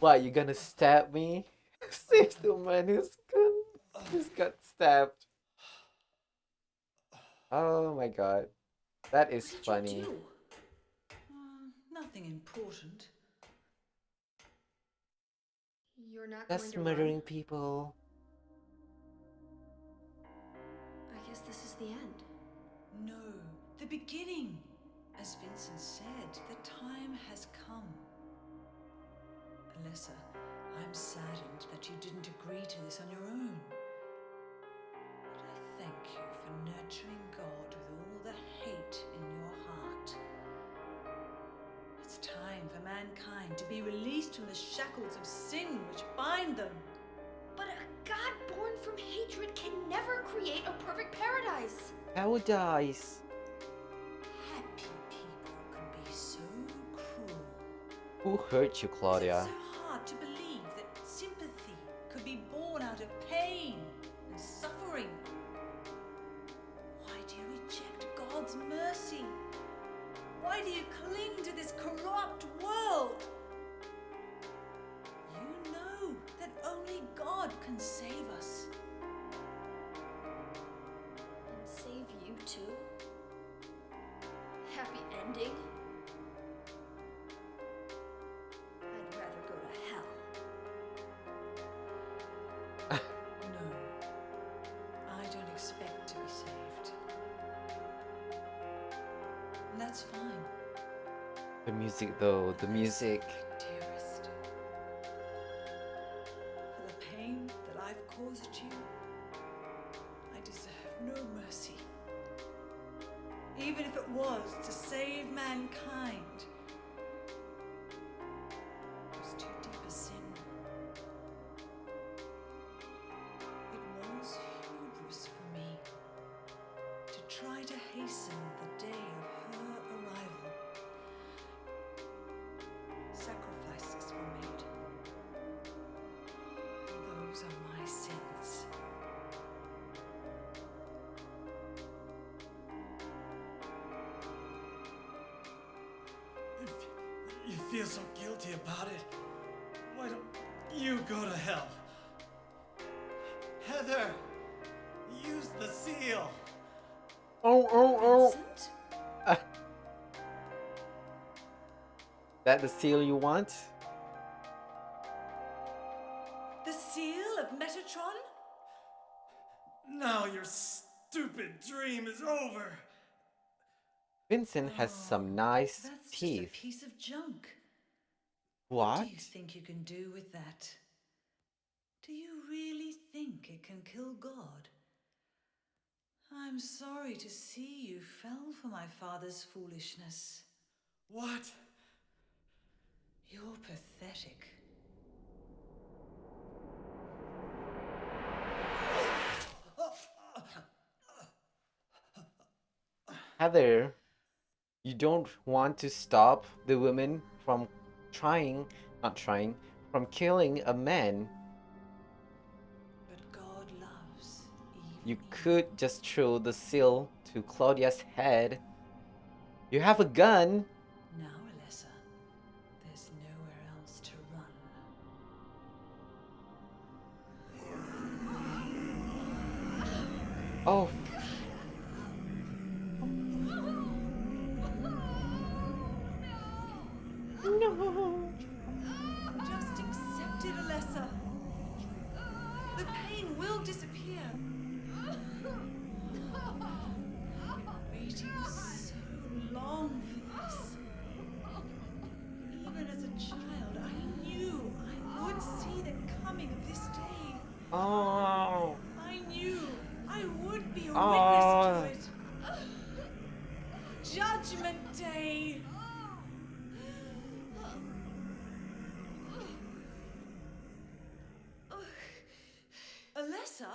Speaker 1: What, you gonna stab me? Says the man who's got stabbed. Oh my god. That is
Speaker 2: What did
Speaker 1: funny.
Speaker 2: you do? Nothing important.
Speaker 4: You're not going
Speaker 1: Just
Speaker 4: to
Speaker 1: murdering
Speaker 4: run?
Speaker 1: people.
Speaker 4: I guess this is the end.
Speaker 2: No, the beginning. As Vincent said, the time has come. Alyssa, I'm saddened that you didn't agree to this on your own. But I thank you for nurturing God with all the hate in your heart. It's time for mankind to be released from the shackles of sin which bind them.
Speaker 4: But a god born from hatred can never create a perfect paradise.
Speaker 1: Paradise.
Speaker 2: Happy people can be so cruel.
Speaker 1: Who hurt you,
Speaker 2: Is it
Speaker 1: Claudia?
Speaker 2: so hard to believe that sympathy could be born out of pain and suffering? Why do you reject God's mercy? Why do you cling to this corrupt world? You know that only God can save us.
Speaker 4: And save you too? Happy ending? I'd rather go to hell.
Speaker 2: No, I don't expect to be saved. And that's fine.
Speaker 1: The music though, the music.
Speaker 2: Dearest, for the pain that I've caused you, I deserve no mercy. Even if it was to save mankind, it was too deep a sin. It was hubris for me to try to hasten the day of her arrival. Sacrifices were made. And those are my sins.
Speaker 3: If you feel so guilty about it, why don't you go to hell? Heather, use the seal.
Speaker 1: Oh.
Speaker 2: Vincent?
Speaker 1: That the seal you want?
Speaker 2: The seal of Metatron?
Speaker 3: Now your stupid dream is over.
Speaker 1: Vincent has some nice
Speaker 2: That's just a
Speaker 1: teeth.
Speaker 2: piece of junk.
Speaker 1: What?
Speaker 2: What do you think you can do with that? Do you really think it can kill God? I'm sorry to see you fell for my father's foolishness.
Speaker 3: What?
Speaker 2: You're pathetic.
Speaker 1: Heather, you don't want to stop the women from not trying, from killing a man.
Speaker 2: But God loves even
Speaker 1: You could just throw the seal to Claudia's head. You have a gun.
Speaker 2: Now, Alessa, there's nowhere else to run.
Speaker 1: Oh, no.
Speaker 2: Just accept it, Alessa. The pain will disappear. I've been waiting so long for this. Even as a child, I knew I would see the coming of this day.
Speaker 1: Oh.
Speaker 2: I knew I would be a
Speaker 1: Oh.
Speaker 2: witness to it. Judgment Day. Alessa?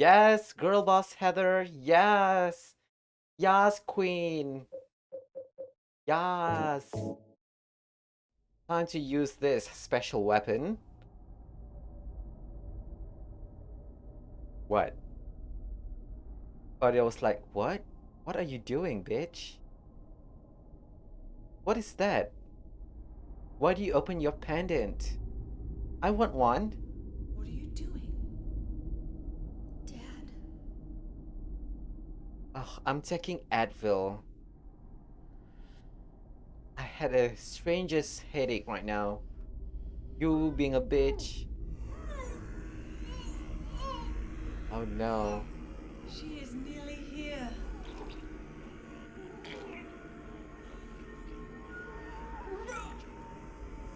Speaker 1: Yes, girl boss Heather. Yes. Yes, queen. Yes. Time to use this special weapon. What? Claudia was like, what? What are you doing, bitch? What is that? Why do you open your pendant? I want one.
Speaker 2: What are you doing?
Speaker 4: Dad.
Speaker 1: Ugh, I'm taking Advil. I had a strangest headache right now. You being a bitch. Oh no.
Speaker 2: She is nearly here.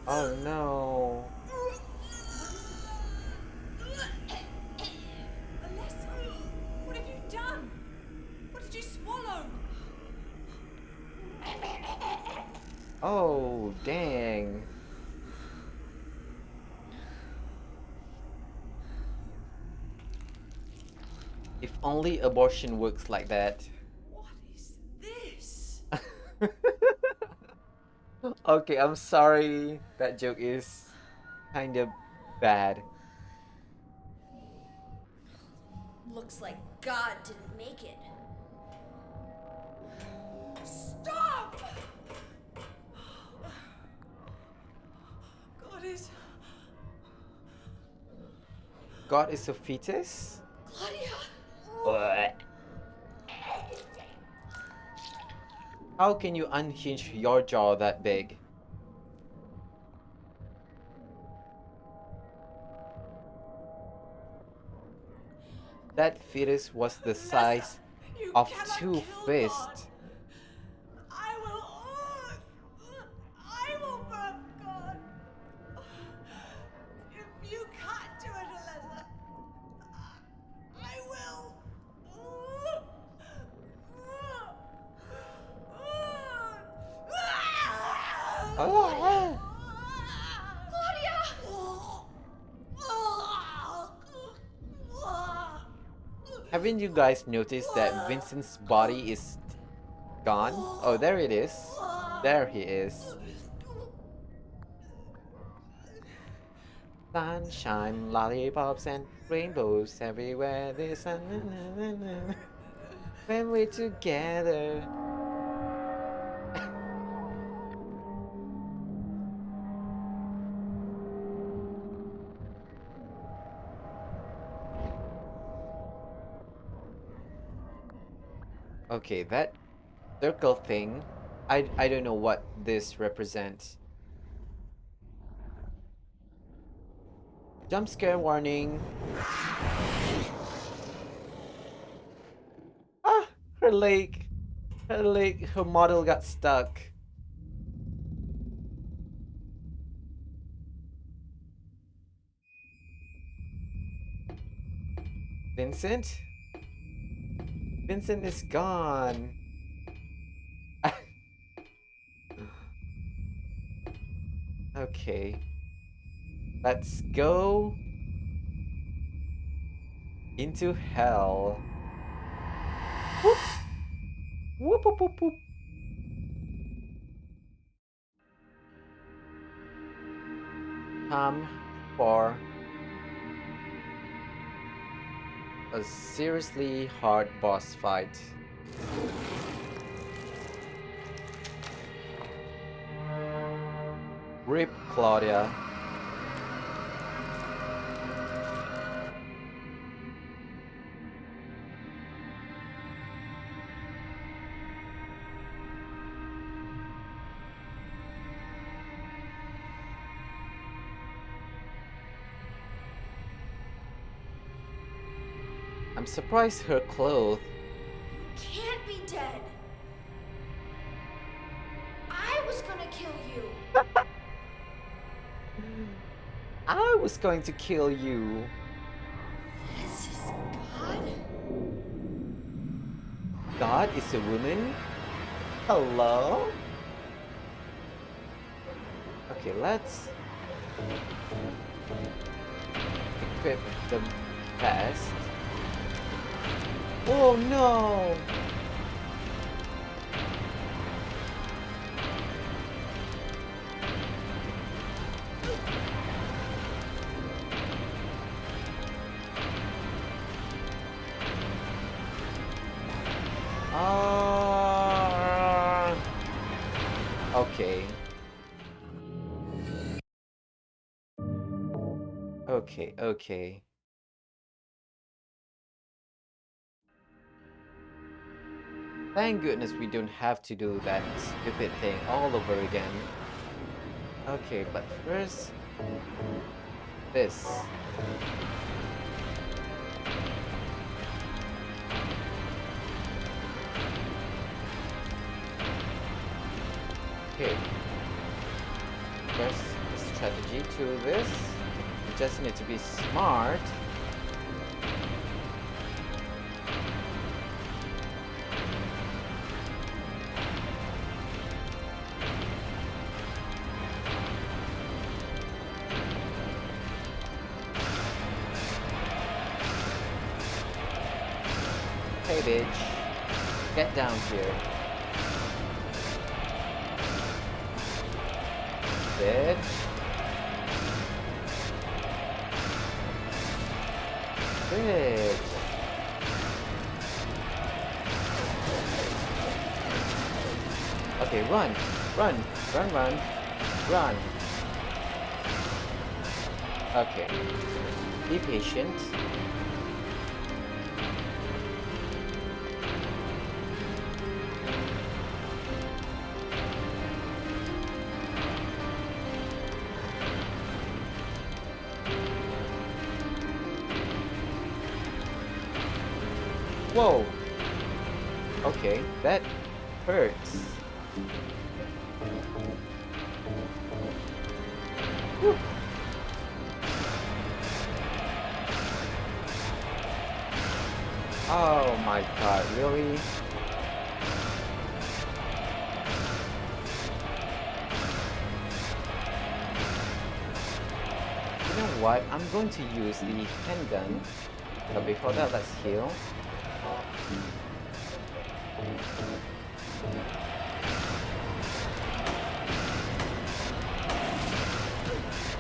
Speaker 1: Oh no.
Speaker 2: Alessia, what have you done? What did you swallow?
Speaker 1: Oh, dang. If only abortion works like that.
Speaker 2: What is this?
Speaker 1: Okay, I'm sorry. That joke is kind of bad.
Speaker 4: Looks like God didn't make it.
Speaker 2: Stop! God is.
Speaker 1: God is a fetus?
Speaker 4: Claudia!
Speaker 1: What? How can you unhinge your jaw that big? That fetus was the
Speaker 2: Alessa,
Speaker 1: size
Speaker 2: you
Speaker 1: of
Speaker 2: cannot
Speaker 1: two
Speaker 2: kill God.
Speaker 1: fists.
Speaker 2: I will. I will birth God. If you can't do it, Alessa, I will.
Speaker 1: Oh, haven't you guys noticed that Vincent's body is gone? Oh, there it is. There he is. Sunshine, lollipops, and rainbows everywhere. The sun. When we're together. Okay, that circle thing. I don't know what this represents. Jump scare warning. Ah, her leg. Her leg. Her model got stuck. Vincent? Vincent is gone. Okay. Let's go into hell. Whoop. Whoop whoop whoop whoop. Time for a seriously hard boss fight. Rip Claudia. I'm surprised her clothes.
Speaker 4: You can't be dead. I was gonna kill you.
Speaker 1: I was going to kill you.
Speaker 4: This is God?
Speaker 1: God is a woman? Hello? Okay, let's equip the vest. Oh no! Ah. Okay. Okay, okay. Thank goodness we don't have to do that stupid thing all over again. Okay, but first, this. Okay, there's a strategy to this. You just need to be smart. Hey bitch, get down here. Bitch. Bitch. Okay, run, run, run, run, run. Okay, be patient. Whoa. Okay, that hurts. Whew. Oh my god, really? You know what? I'm going to use the handgun. But before that, let's heal.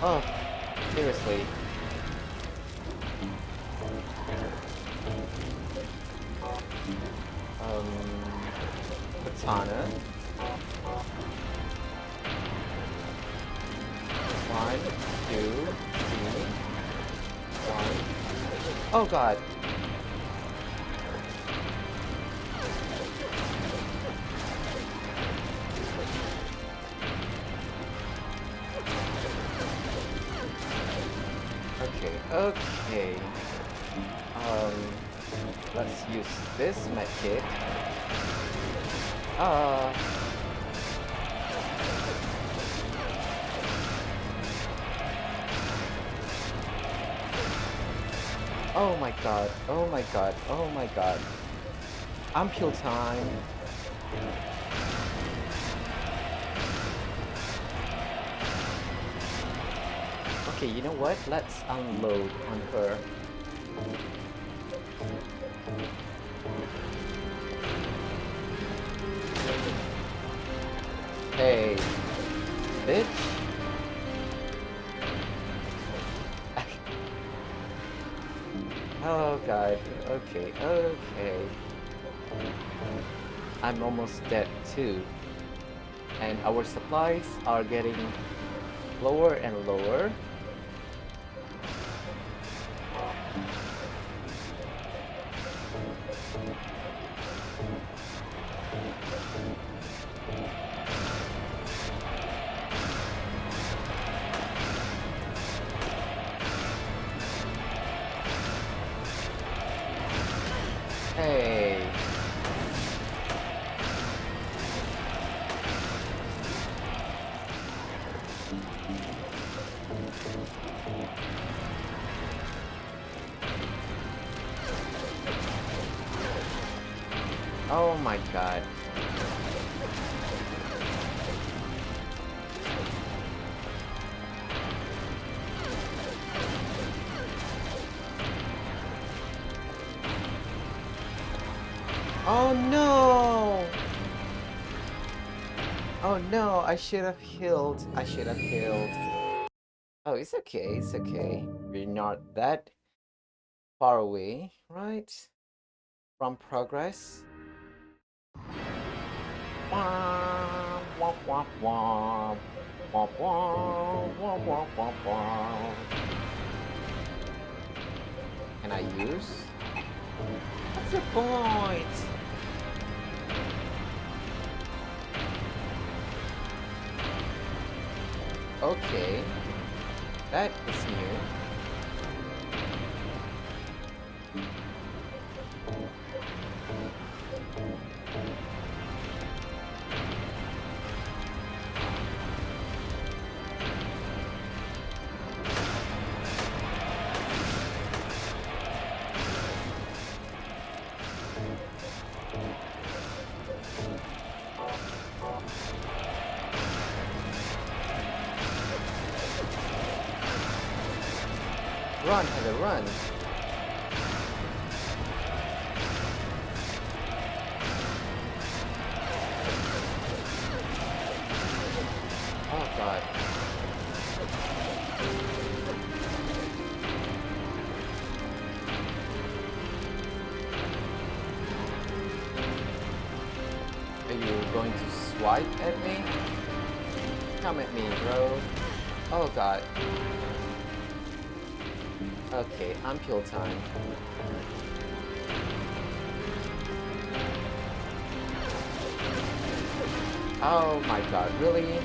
Speaker 1: Oh, seriously. Katana. One, two, three. One. Oh god. Okay, okay. Let's use this medkit. Uh, oh my god, oh my god, oh my god. Ampule time. Okay, you know what? Let's unload on her. Hey, bitch. Oh god, okay, okay. I'm almost dead too. And our supplies are getting lower and lower. Hey. Oh my god. Oh no! Oh no, I should have healed. I should have healed. Oh, it's okay, it's okay. We're not that far away, right? From progress. Womp, womp, womp, womp. Womp, womp, womp, womp, womp, womp. Can I use? What's the point? Okay, that is new. Run, Heather, run. Oh god. Are you going to swipe at me? Come at me, bro. Oh god. Okay, unpeel time. Oh my god, really?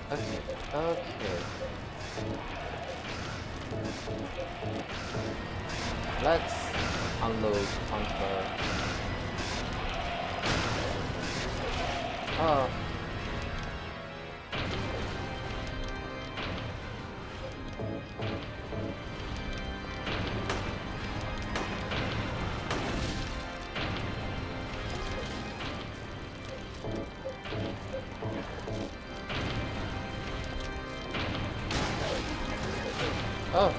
Speaker 1: Okay, okay. Let's unload on her. Oh. Oh.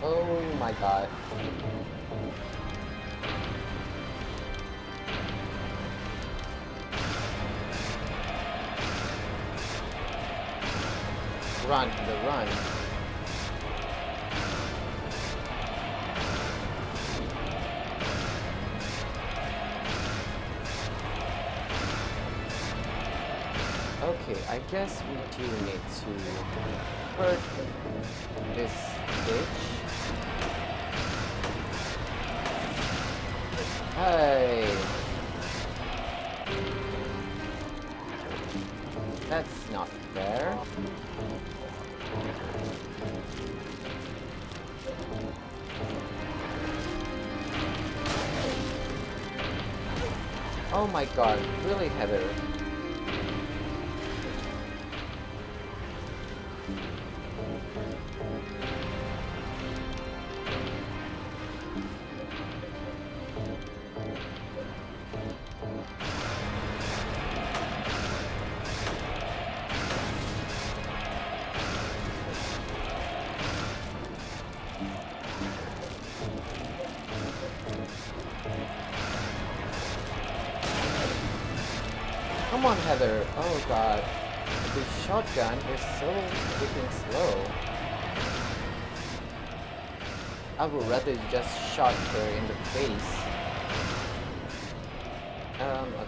Speaker 1: Oh my god. Run, the run. Okay, I guess we do need to hurt this bitch. Hey! That's not fair. Oh my god, really, Heather? Come on, Heather. Oh god. The shotgun is so freaking slow. I would rather just shot her in the face.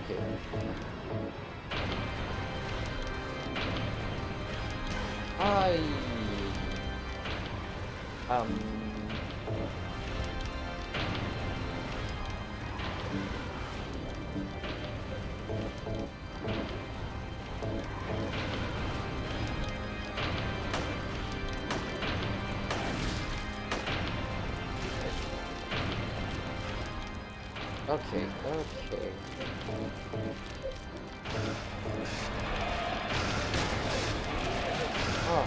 Speaker 1: Okay. I... Um... Okay, okay. Oh.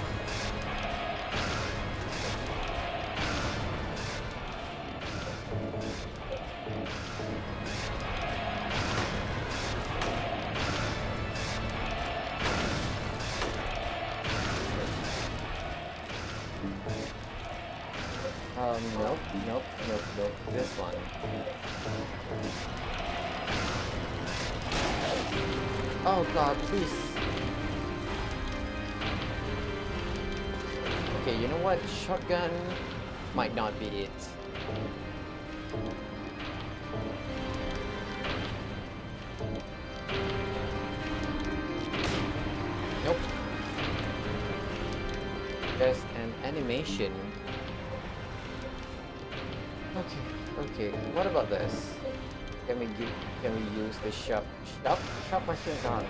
Speaker 1: Nope, nope, nope, nope. This one. Oh god, please. Okay, you know what? Shotgun might not be it. Nope. There's an animation. Okay. What about this? Can we use the sharp machine gun? Sharp machine gun.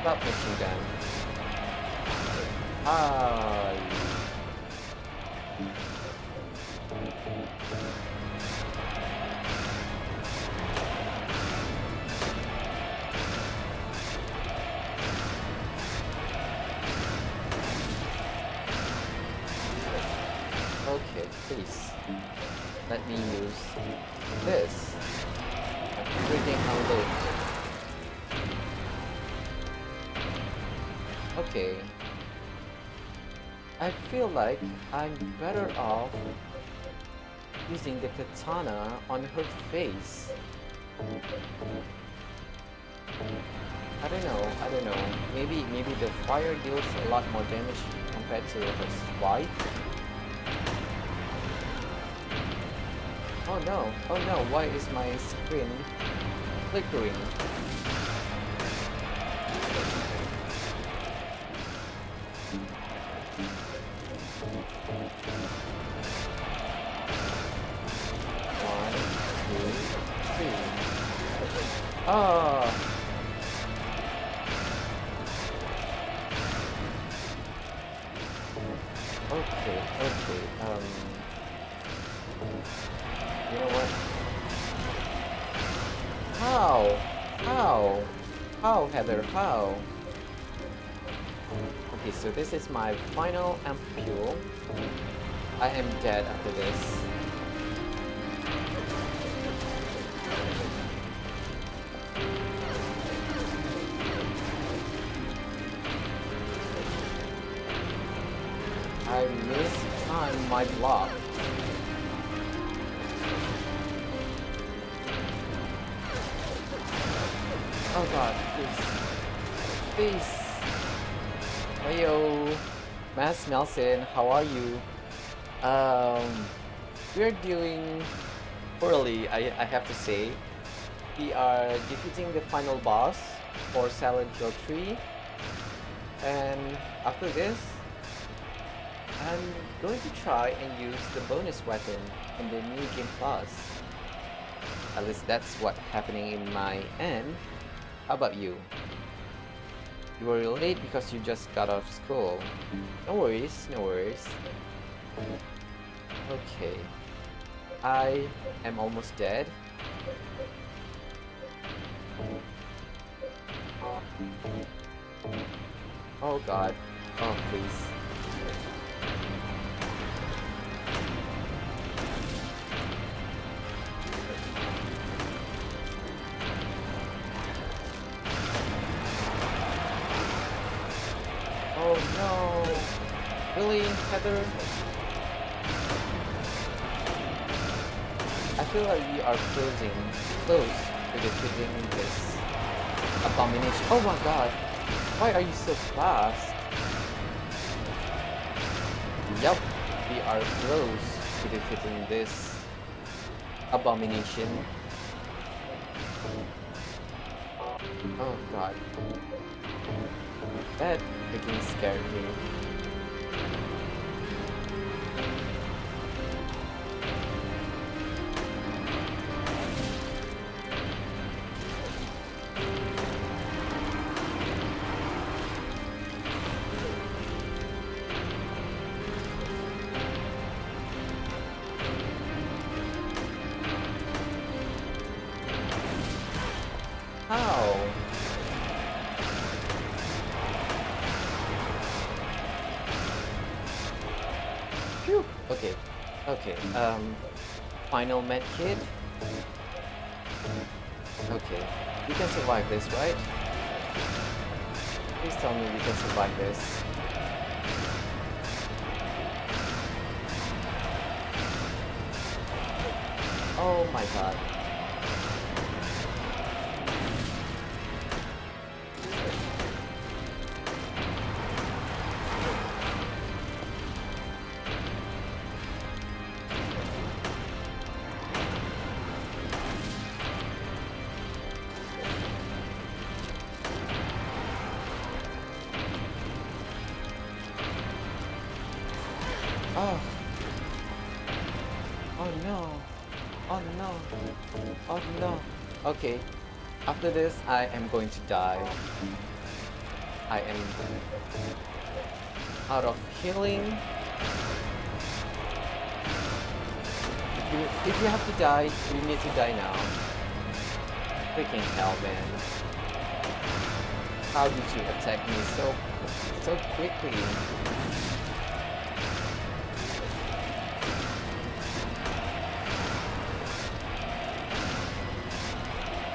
Speaker 1: Sharp machine gun. Ah. Okay, please. Let me use this. I'm freaking unload. Okay. I feel like I'm better off using the katana on her face. I don't know. Maybe the fire deals a lot more damage compared to her swipe. Oh no, why is my screen flickering? One, two, three. Ah! Okay, you know what? How, Heather, how? Okay, so this is my final ampule. I am dead after this. I mistimed my block. Oh god, please. Heyo, Mass Nelson, how are you? We're doing poorly, I have to say. We are defeating the final boss for Silent Hill 3. And after this, I'm going to try and use the bonus weapon in the New Game Plus. At least that's what's happening in my end. How about you? You were late because you just got out of school. No worries. Okay. I am almost dead. Oh god. Oh please. Oh no! Really, Heather? I feel like we are close to defeating this abomination. Oh my god! Why are you so fast? Yup, we are close to defeating this abomination. Oh god. That freaking scared me. How? Phew. Okay. Final med kit. Okay. We can survive this, right? Please tell me we can survive this. Oh my god. Oh. Oh no. Oh no. Oh no. Okay. After this, I am going to die. I am out of healing. If you have to die, you need to die now. Freaking hell, man. How did you attack me so quickly?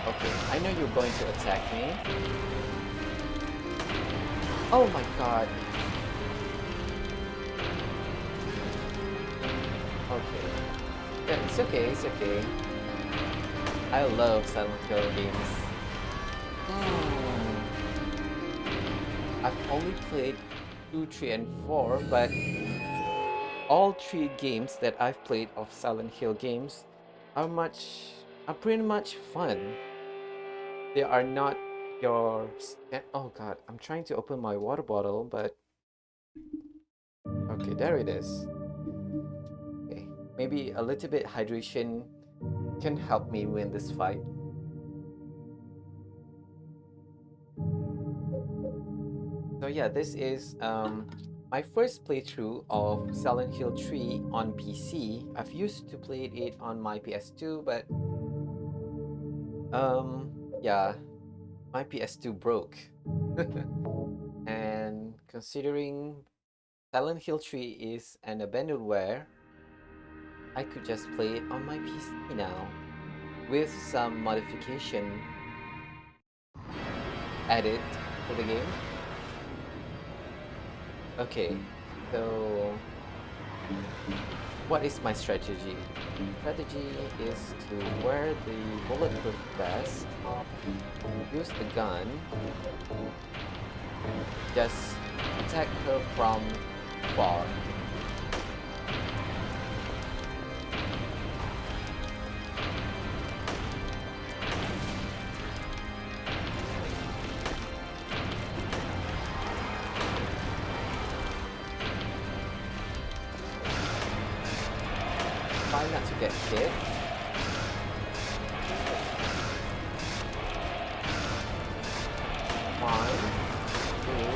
Speaker 1: Okay, I know you're going to attack me. Oh my god. Okay. Yeah, it's okay, it's okay. I love Silent Hill games. Hmm. I've only played 2, 3, and 4, but all 3 games that I've played of Silent Hill games are pretty much fun. They are not your oh god, I'm trying to open my water bottle, but okay, there it is. Okay, maybe a little bit hydration can help me win this fight. So yeah, this is my first playthrough of Silent Hill 3 on PC. I've used to play it on my PS2, but yeah, my PS2 broke. And considering Silent Hill 3 is an abandonware, I could just play it on my PC now with some modification added to the game. Okay, so what is my strategy? Strategy is to wear the bulletproof vest, use the gun, just attack her from far. Try not to get hit. One, two.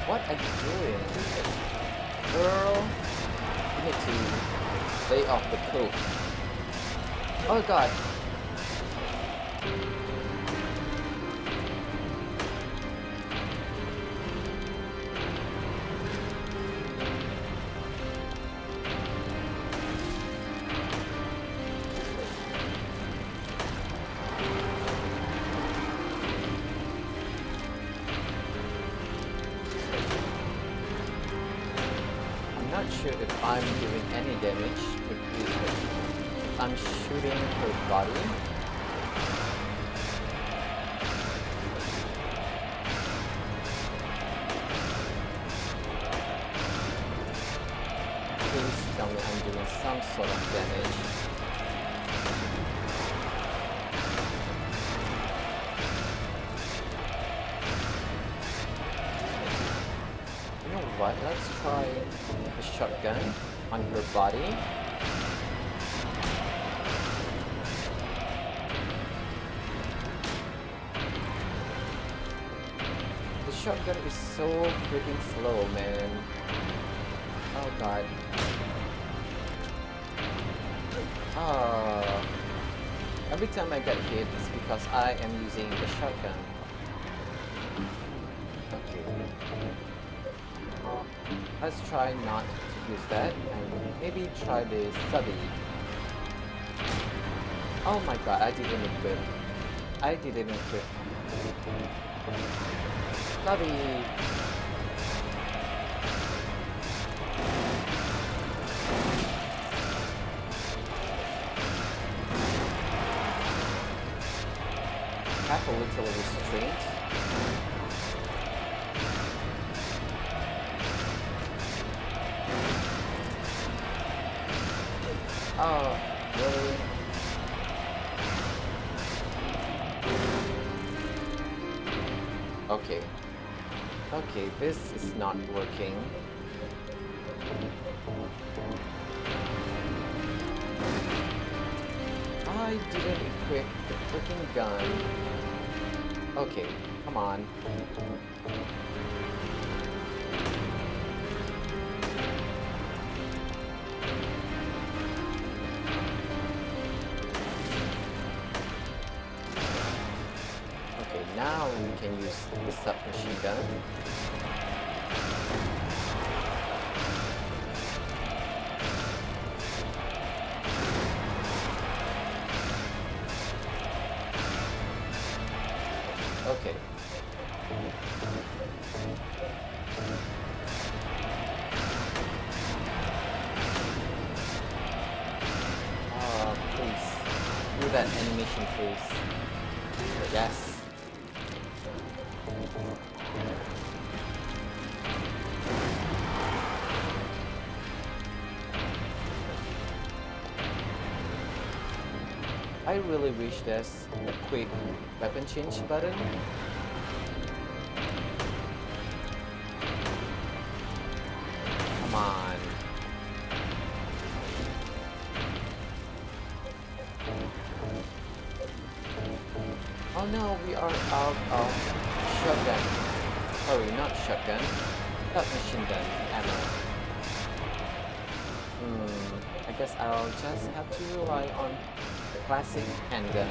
Speaker 1: What are you doing? Girl, you need to lay off the coat. Oh god. I'm not sure if I'm doing any damage if I'm shooting her body. Please tell me I'm doing some sort of damage. You know what? Let's try a shotgun on her body. The shotgun is so freaking slow, man. Oh god. Ah. Every time I get hit, it's because I am using the shotgun. Okay. Let's try not to use that and maybe try the subby. Oh my god, I didn't equip. I didn't equip. Lobby. Have a little restraint. Oh, really? Okay. Okay, this is not working. I didn't equip the freaking gun. Okay, come on. Okay, now we can use the submachine gun. Okay. Please. Do that animation, please. Yes. I really wish there's a quick weapon change button. Come on. Oh no, we are out of shotgun. Sorry, not shotgun. Submachine gun ammo. I guess I'll just have to rely on the classic handgun.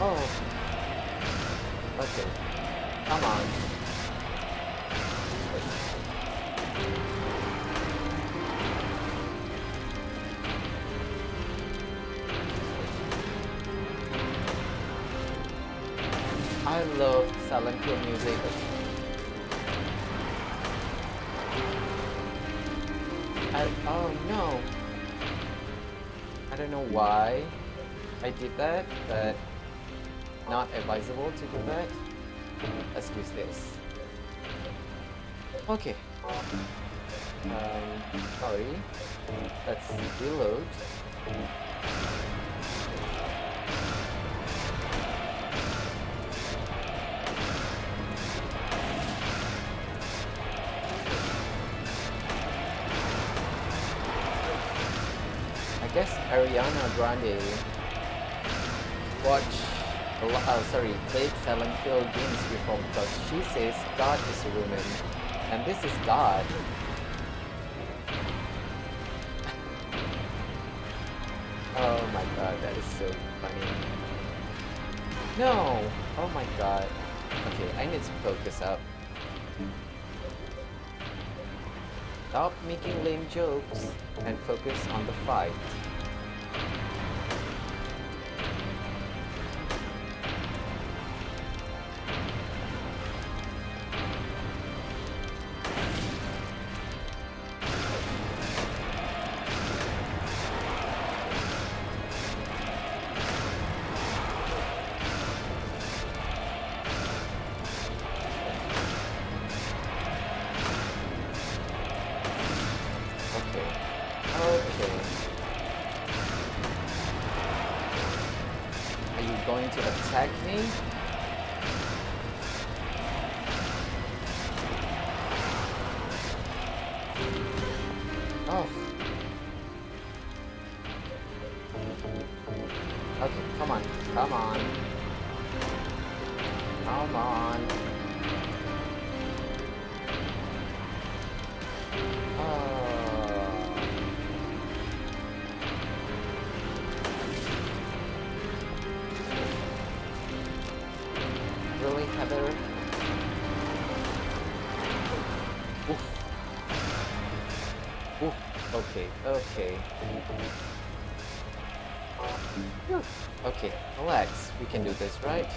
Speaker 1: Oh. Okay. Come on. I love Silent Hill music. Oh no. I don't know why I did that, but not advisable to do that. Let's use this. Okay. Sorry. Let's reload. I guess Ariana Grande played Silent Hill games before because she says God is a woman, and this is God. Oh my god, that is so funny. No! Oh my god. Okay, I need to focus up. Stop making lame jokes and focus on the fight. Okay. Are you going to attack me? Oh. Okay, come on. Come on. Come on. Really, Heather? Oof. Oof. Okay. Okay, okay. Phew. Okay, relax. We can do this, right?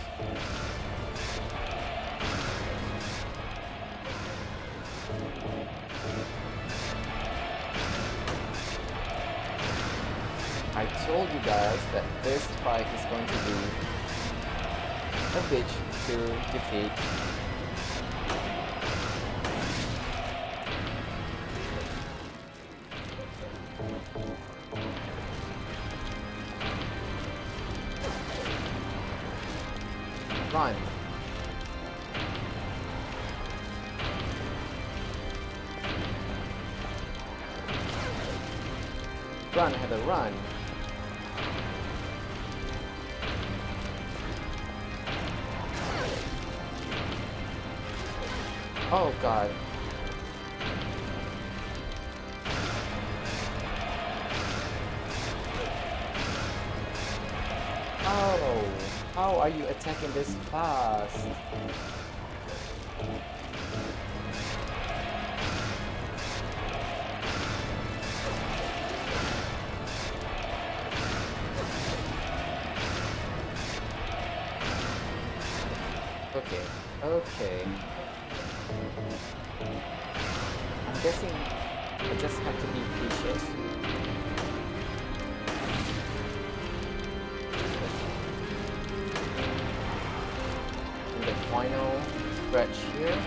Speaker 1: I told you guys that this fight is going to be a bitch to defeat. Run. Run, Heather, run. Oh god. Oh, how are you attacking this fast? Okay, okay. I'm guessing I just have to be patient. In the final stretch here.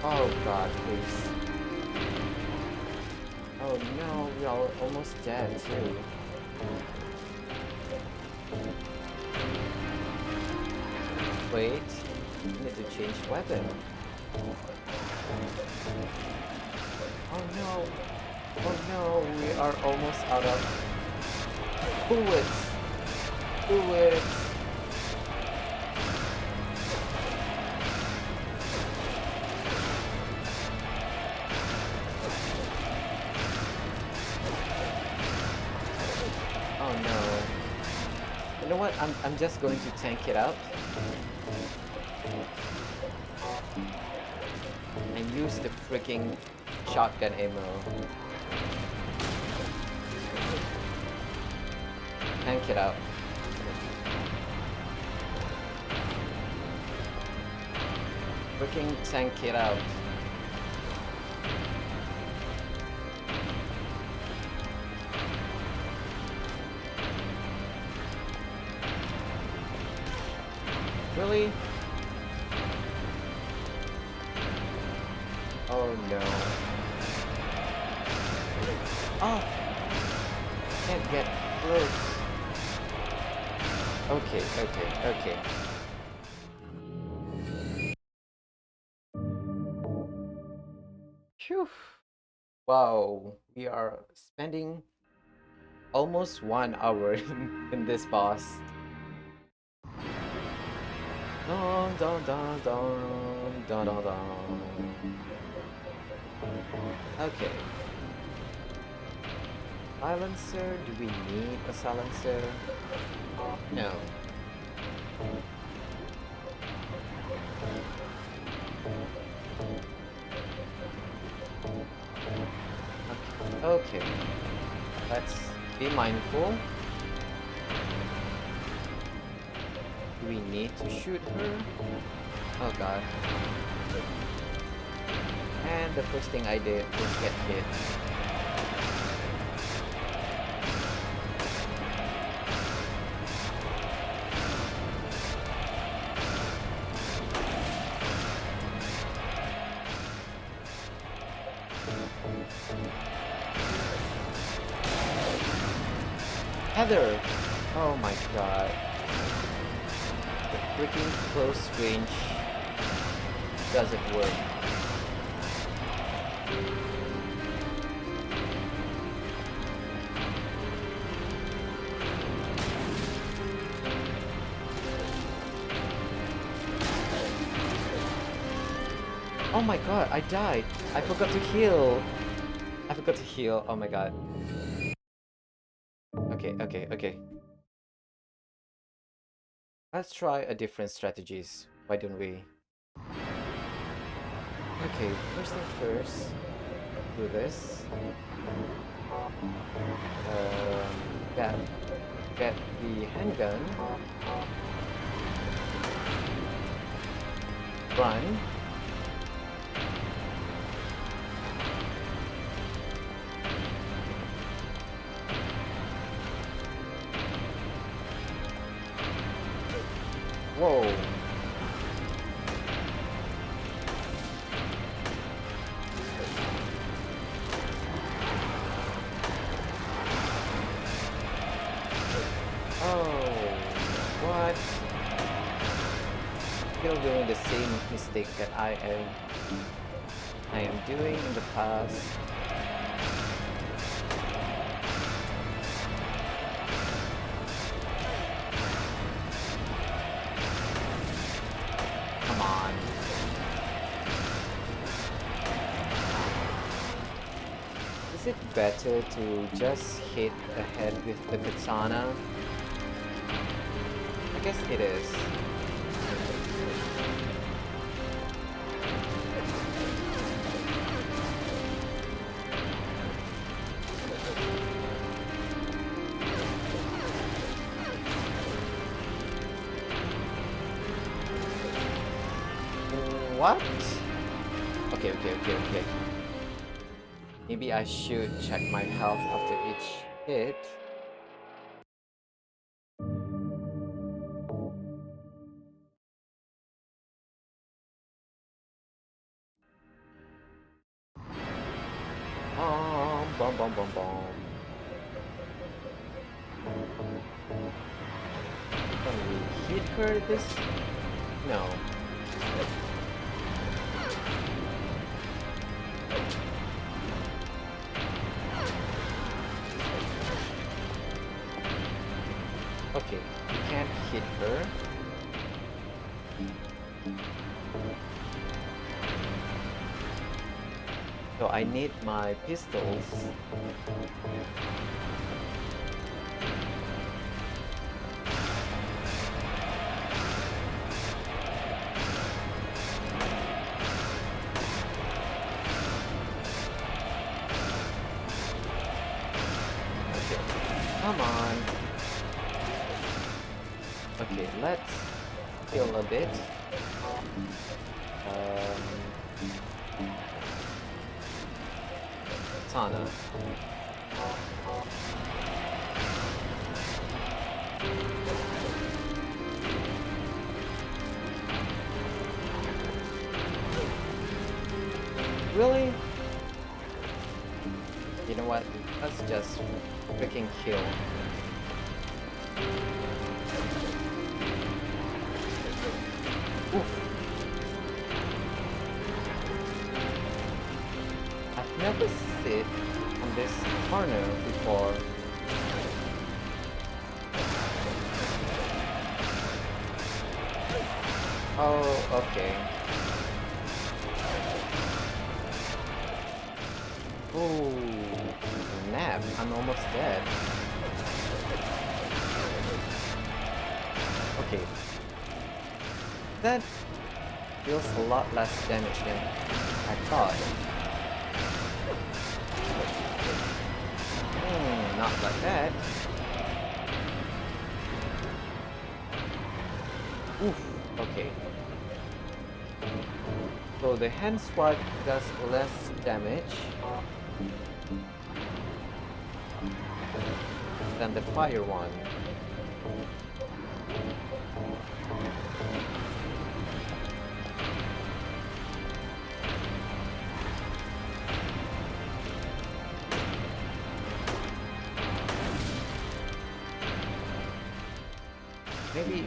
Speaker 1: Oh god, please. Oh no, we are almost dead too. Wait, I need to change weapon. Oh no. Oh no, we are almost out of bullets. Bullets. Oh no. You know what? I'm just going to tank it out. And use the freaking shotgun ammo. Tank it out. Freaking tank it out. Really? Oh no. Oh! Can't get close. Okay, okay, okay. Phew. Wow, we are spending almost 1 hour in this boss. Dun dun dun dun dun dun dun. Okay. Silencer? Do we need a silencer? No. Okay. Okay. Let's be mindful. Do we need to shoot her? Oh god. And the first thing I did was get hit. Heather! Oh my god. The freaking close range doesn't work. Oh my god, I died. I forgot to heal. I forgot to heal. Oh my god. Okay, okay, okay. Let's try a different strategies. Why don't we? Okay, first thing first. through this. Get the handgun. Run. Whoa. Oh, what? Still doing the same mistake that I am doing in the past. Come on. Is it better to just hit the head with the katana? I guess it is. What? Okay. Maybe I should check my health after each hit. Bom, bom, bom, bom. Can we hit her this? No. Okay, we can't hit her. So I need my pistols. Okay, come on. Okay, let's heal a bit. Katana. Really? You know what? Let's just freaking kill. Oof. I've never sit on this corner before. Oh, okay. Oh, snap. I'm almost dead. Okay. That deals a lot less damage than I thought. Not like that. Oof, okay. So the hand swipe does less damage than the fire one.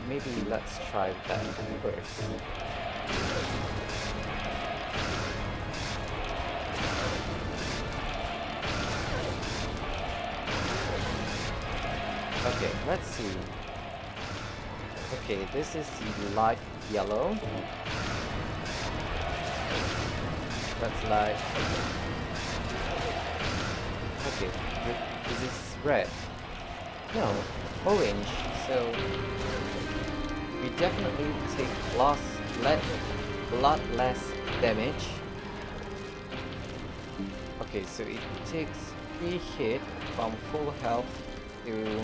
Speaker 1: Maybe let's try that first. Okay, let's see. Okay, this is light yellow. That's light. Okay, this is red. No, orange. So we definitely take a lot less damage. Okay, so it takes 3 hit from full health to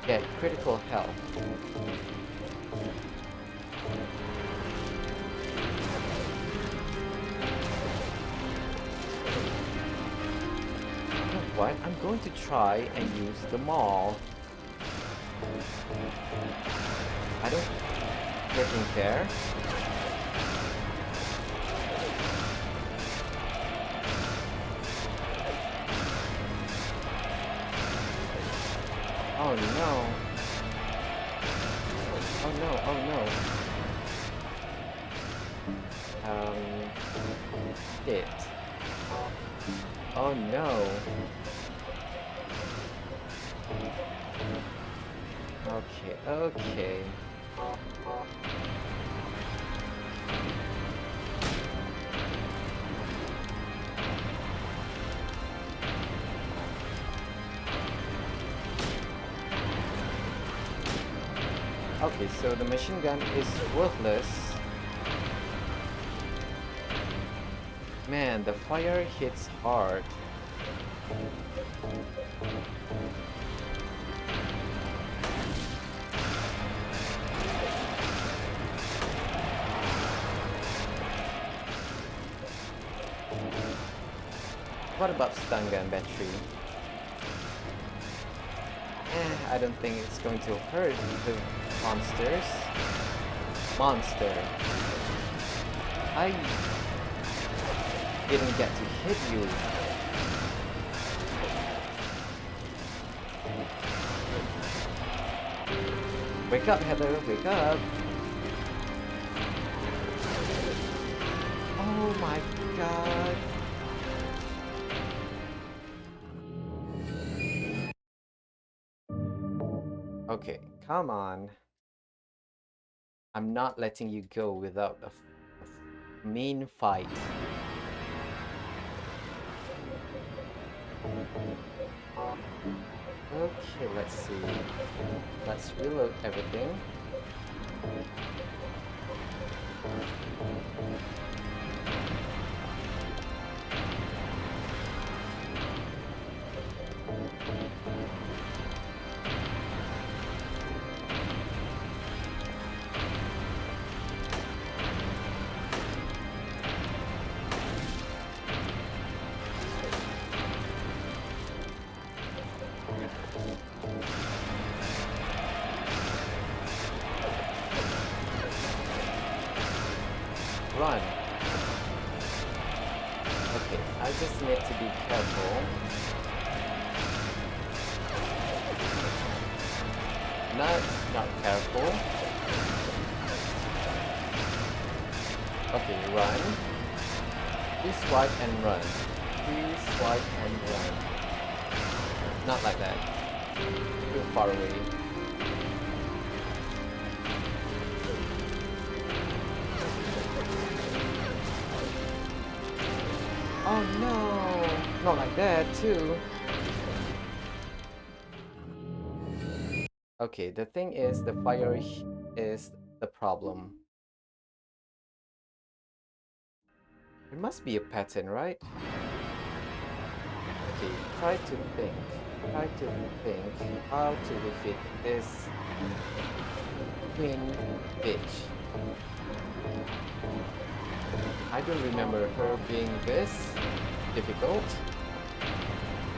Speaker 1: get critical health. You know what? I'm going to try and use the mall. I don't freaking care. Oh no. Oh no, oh no. Shit. Oh no. Okay, okay. Okay, so the machine gun is worthless. Man, the fire hits hard. What about stun gun battery? I don't think it's going to hurt the monsters. Monster. I didn't get to hit you. Wake up, Heather, wake up. Oh my god. Okay, come on. I'm not letting you go without a main fight. Okay, let's see. Let's reload everything. Run. Okay, I just need to be careful. Not careful. Okay, run. Please swipe and run. Please swipe and run. Not like that. Too far away. Oh no! Not like that too. Okay, the thing is, the fire is the problem. There must be a pattern, right? Okay, try to think. Try to think how to defeat this queen bitch. I don't remember her being this difficult.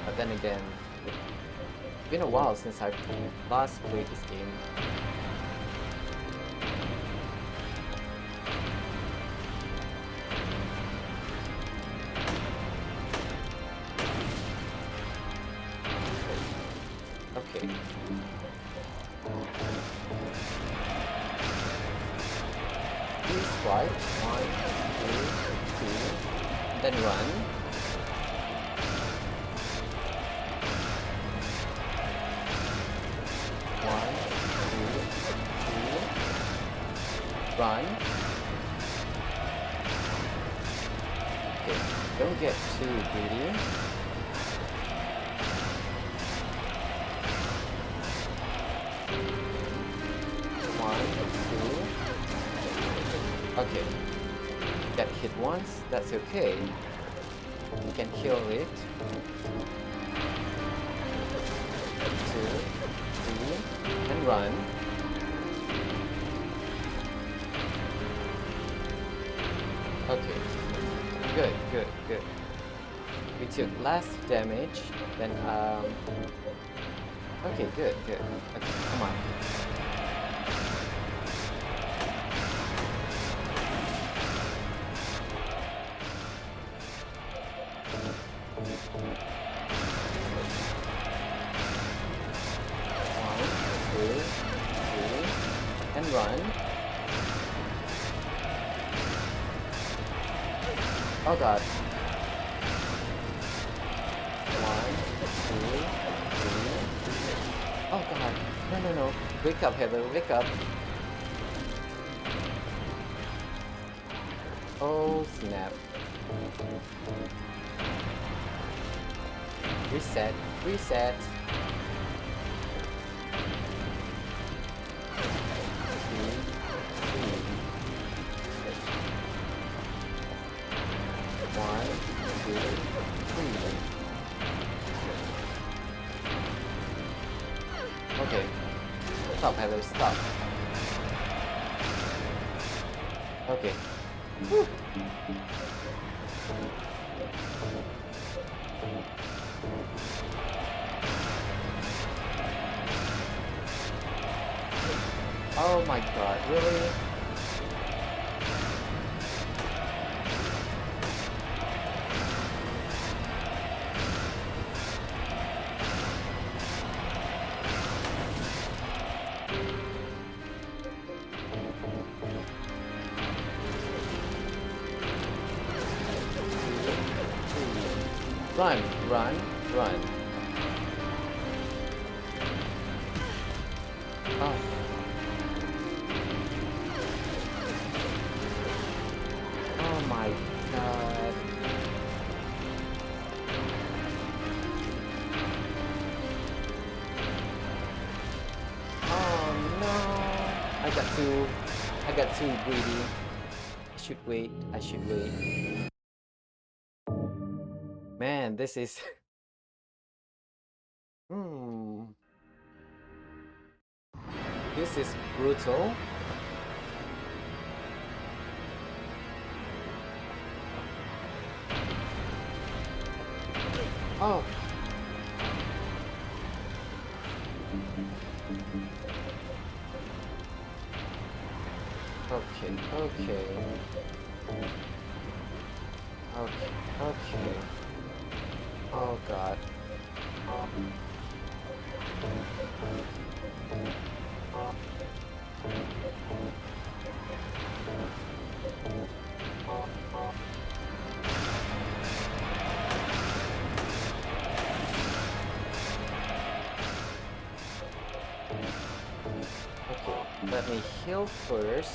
Speaker 1: But then again, it's been a while since I've last played this game. Okay. Please swipe. 1, 2, 2. Then run. One, two, run. Okay, don't get too greedy. Okay. Get hit once, that's okay. kill it. 2, 3, and run. Okay, good, good, good. We took less damage than okay, good, good. Okay, come on. One, two, three, and run. Oh god. 1, 2, 3. Oh god. No, no, no. Wake up, Heather. Wake up. Oh snap. Reset. Reset. 1, 2, 3. Okay. Stop, Heather. Stop. Okay. Whew. Oh my god, really? Run, run, run. Oh. Oh my god. Oh no. I got too greedy. I should wait. I should wait. Man, this is hmm. This is brutal. Oh. Okay, okay. Okay, okay. Oh god. Okay, let me heal first.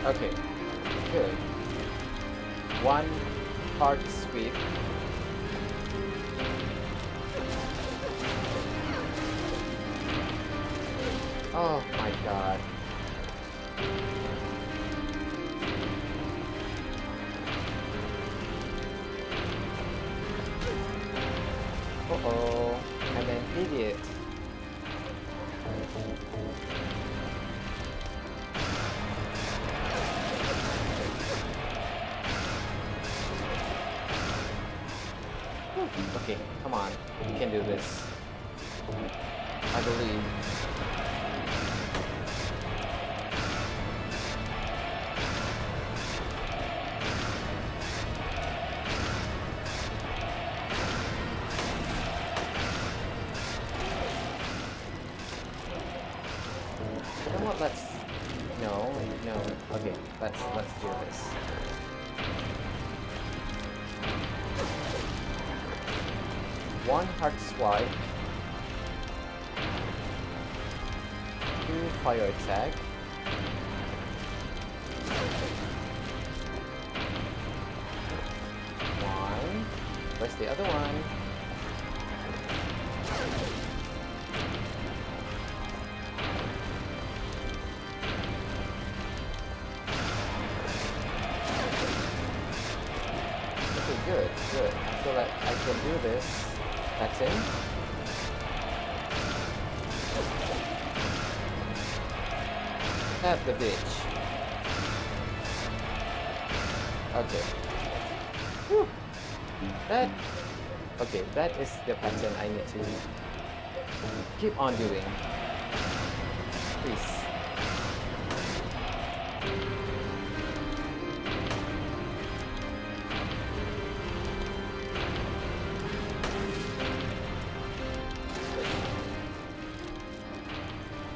Speaker 1: Okay, good. One hard sweep. Oh my god. Uh-oh. I'm an idiot. Okay, come on. You can do this. I believe. You know what? Let's. No, no. Okay, let's do this. One hard swipe. 2 fire attack. the other one. Okay, good, good. I feel like I can do this. That's it. Stab the bitch. Okay. Whew. That... Okay, that is the pattern I need to keep on doing. Please.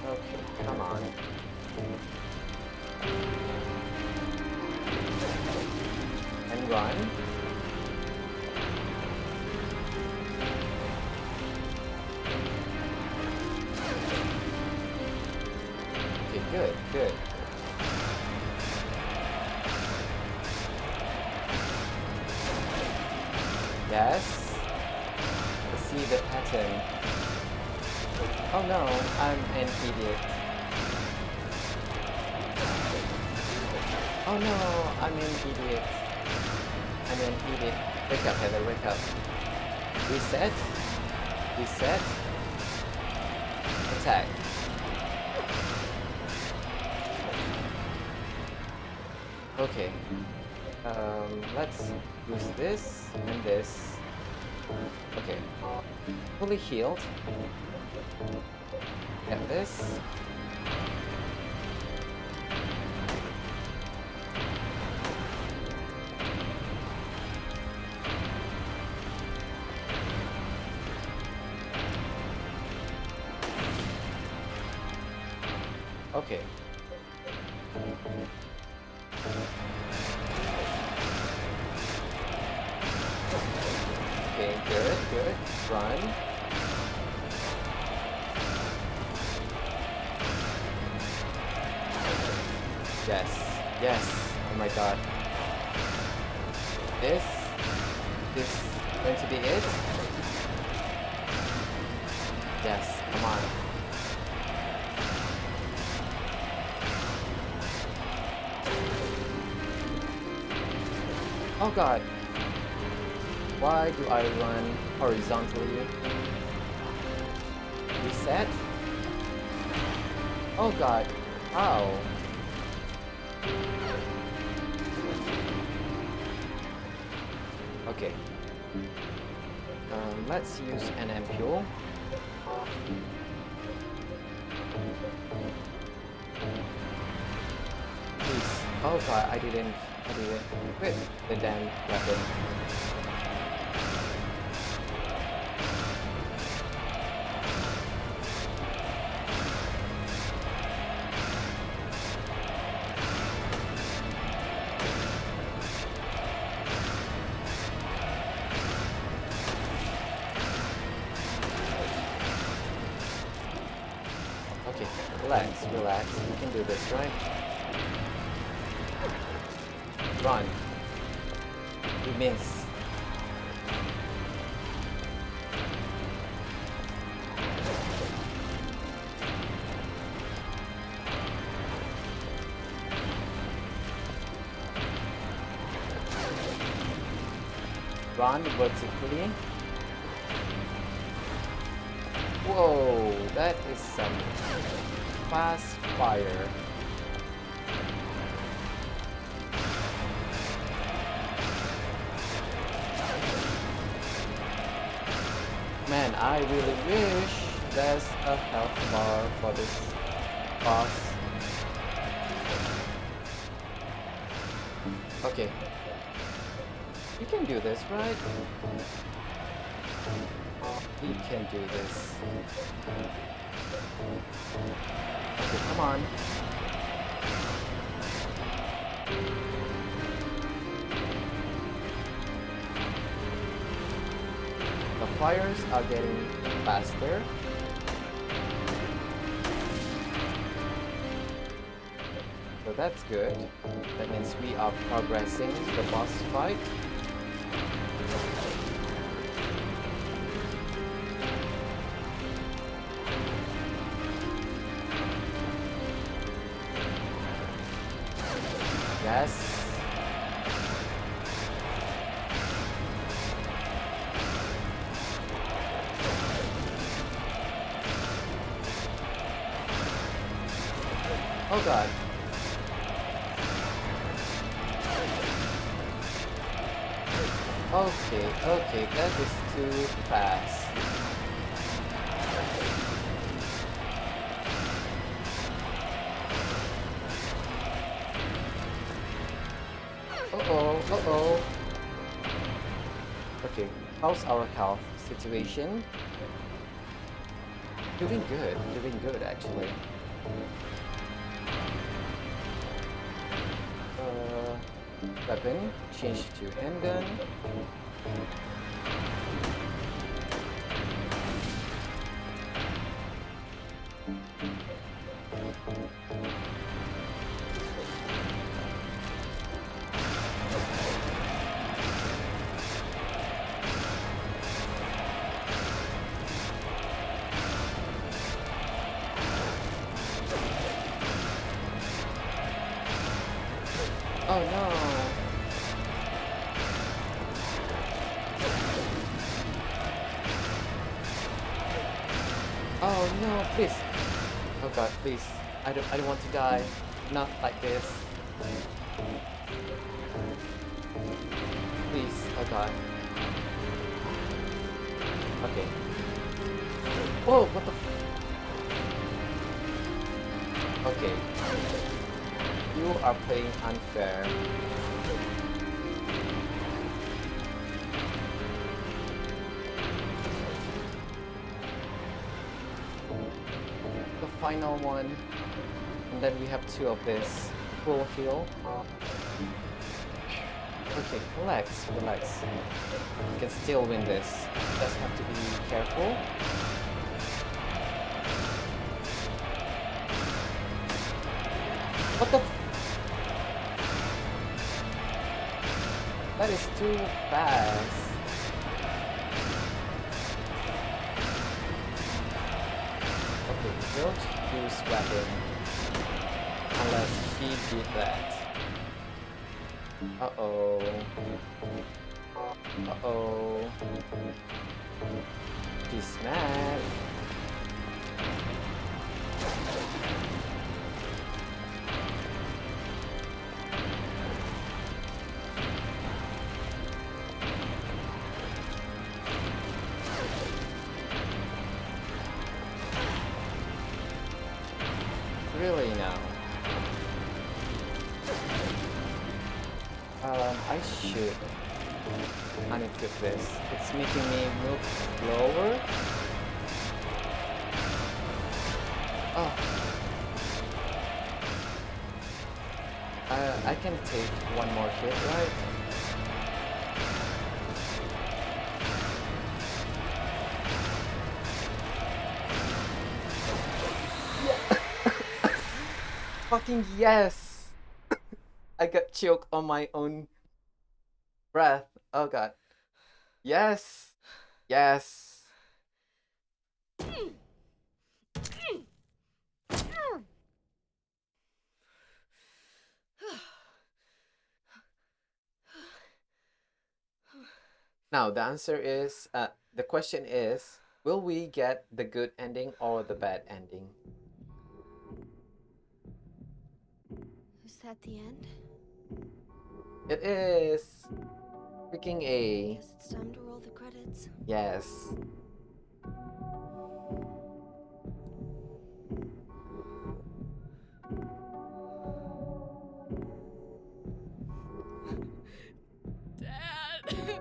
Speaker 1: Okay, come on. And run. Okay, good, good. Yes. I see the pattern. Oh no, I'm an idiot. Oh no, I'm an idiot. I'm an idiot. Wake up, Heather, wake up. Reset. Reset. Attack. Okay. Let's use this and this. Okay. Fully healed. Get this. Okay. Okay, good, good. Run. Yes, yes. Oh my god. This going to be it? Yes, come on. Oh god. Why do I run horizontally? Reset? Oh god. How? Okay. Let's use an ampule. Please. Oh god, I didn't equip the damn weapon. Okay, relax, relax. We can do this, right? Run. We miss. Run vertically. Whoa, that is some fast fire. Man, I really wish there's a health bar for this boss. Okay. You can do this, right? We can do this. Okay, come on. The fires are getting faster. So that's good. That means we are progressing the boss fight. Oh god. Okay, okay, that is too fast. Uh-oh, uh-oh. Okay, how's our health situation? Doing good actually. Weapon, change to handgun. Oh no! Oh no, please! Oh god, please. I don't want to die. Not like this. Please, oh god. Okay. Whoa, what the Okay. You are playing unfair. The final one. And then we have two of this. Full heal. Okay, relax, relax. You can still win this. Just have to be careful. What the That is too fast. Okay, don't use weapon unless he did that. Uh-oh. Uh-oh. He's mad. Really now? I should unequip this. It's making me move slower. Oh. I can take one more hit, right? Fucking yes! I got choked on my own breath. Oh god. Yes! Yes! Now the answer is, the question is, will we get the good ending or the bad ending?
Speaker 4: Is that the end?
Speaker 1: It is freaking A.
Speaker 4: Guess it's time to roll the credits.
Speaker 1: Yes.
Speaker 4: Dad!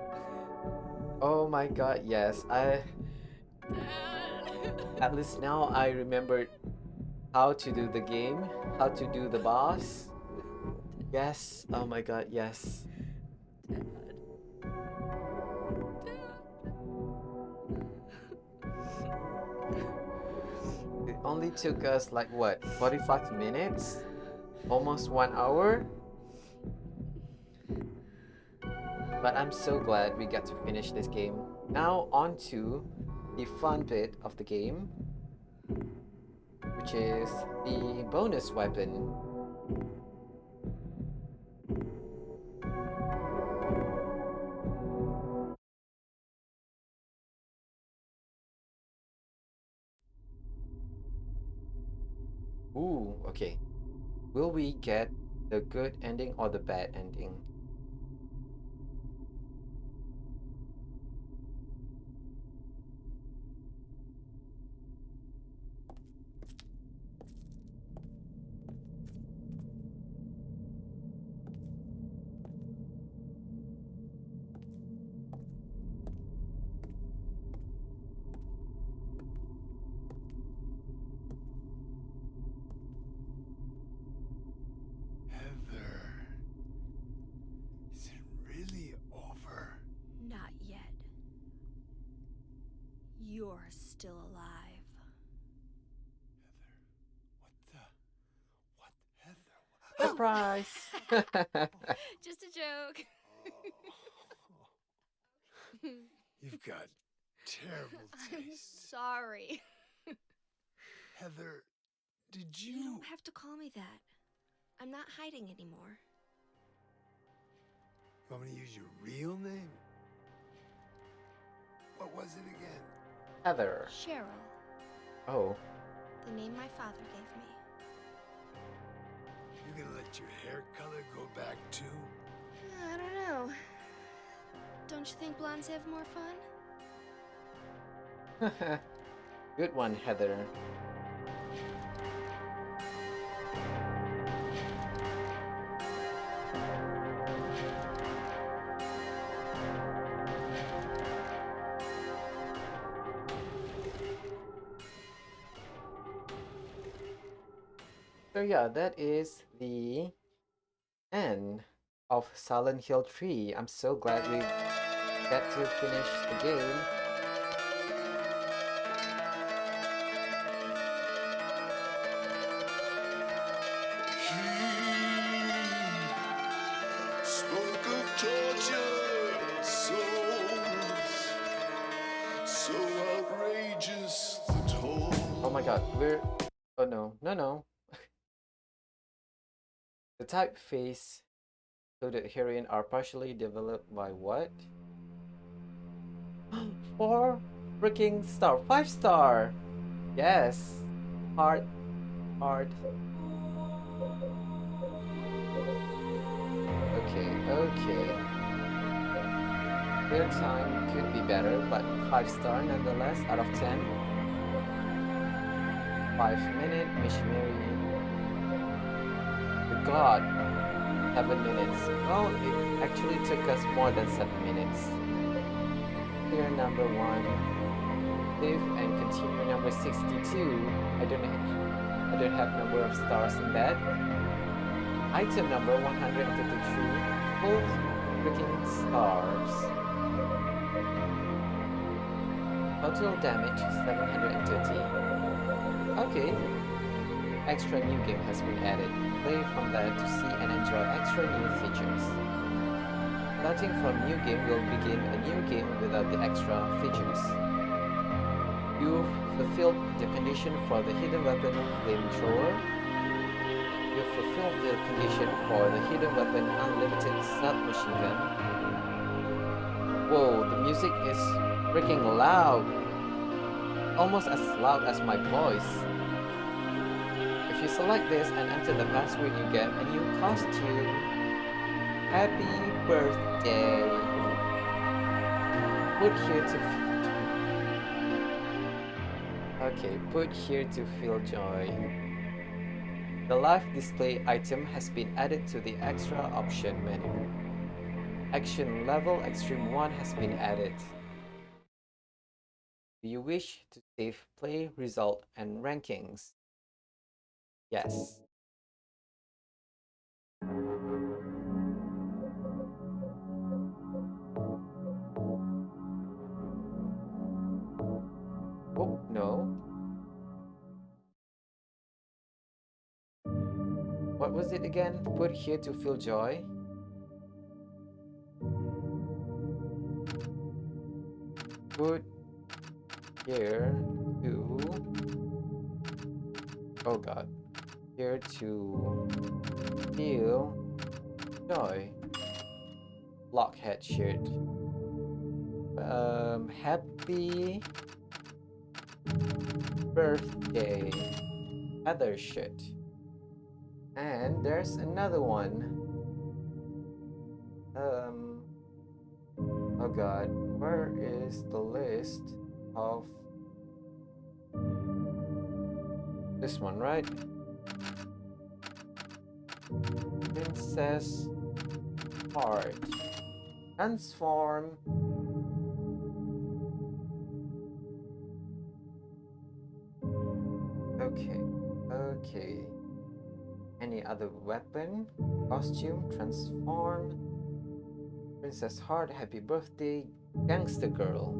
Speaker 1: Oh my god, yes.
Speaker 4: Dad!
Speaker 1: At least now I remembered how to do the game, how to do the boss. Yes. Oh my god, yes. It only took us like what, 45 minutes? Almost 1 hour? But I'm so glad we got to finish this game. Now on to the fun bit of the game, which is the bonus weapon. Ooh, okay. Will we get the good ending or the bad ending?
Speaker 6: Heather, is it really over?
Speaker 4: Not yet. You're still alive.
Speaker 6: Heather, what Heather?
Speaker 1: Surprise!
Speaker 4: Just a joke.
Speaker 6: You've got terrible
Speaker 4: I'm
Speaker 6: taste.
Speaker 4: sorry.
Speaker 6: Heather, did
Speaker 4: You
Speaker 6: you...
Speaker 4: don't have to call me that. I'm not hiding anymore.
Speaker 6: You want me to use your real name? What was it again?
Speaker 1: Heather.
Speaker 4: Cheryl,
Speaker 1: Oh,
Speaker 4: the name my father gave me.
Speaker 6: You gonna let your hair color go back too?
Speaker 4: I don't know. Don't you think blondes have more fun?
Speaker 1: good one, Heather. So yeah, that is the end of Silent Hill 3. I'm so glad we got to finish the game.
Speaker 6: Spoke of torture, souls, so outrageous the toll.
Speaker 1: Oh my god, we're... Oh no, no. The typeface included herein are partially developed by what? 4 freaking star, 5 star. Yes. Hard. Okay. Their time could be better, but 5 star nonetheless out of 10. 5-minute missionary. The god. 7 minutes. Well, it actually took us more than 7 minutes. Clear number 1. Save and continue number 62. I don't have number of stars in that. Item number 133. Full freaking stars. Total damage 730. Okay. Extra new game has been added. Play from there to see and enjoy extra new features. Starting from new game will begin a new game without the extra features. You've fulfilled the condition for the hidden weapon flamethrower. You've fulfilled the condition for the hidden weapon unlimited submachine gun. Whoa, the music is freaking loud! Almost as loud as my voice. If you select this and enter the password, you get a new costume. Happy birthday! Put here to feel joy. The live display item has been added to the extra option menu. Action level extreme 1 has been added. Do you wish to save play result and rankings? Yes. Oh, no. What was it again? Put here to feel joy. Put here to... Oh god. Here to feel joy. Blockhead shirt. Happy birthday. Heather shit. And there's another one. Oh god, where is the list of this one, right? Princess Heart. Transform. Okay, okay. Any other weapon? Costume? Transform. Princess Heart, happy birthday. Gangster Girl.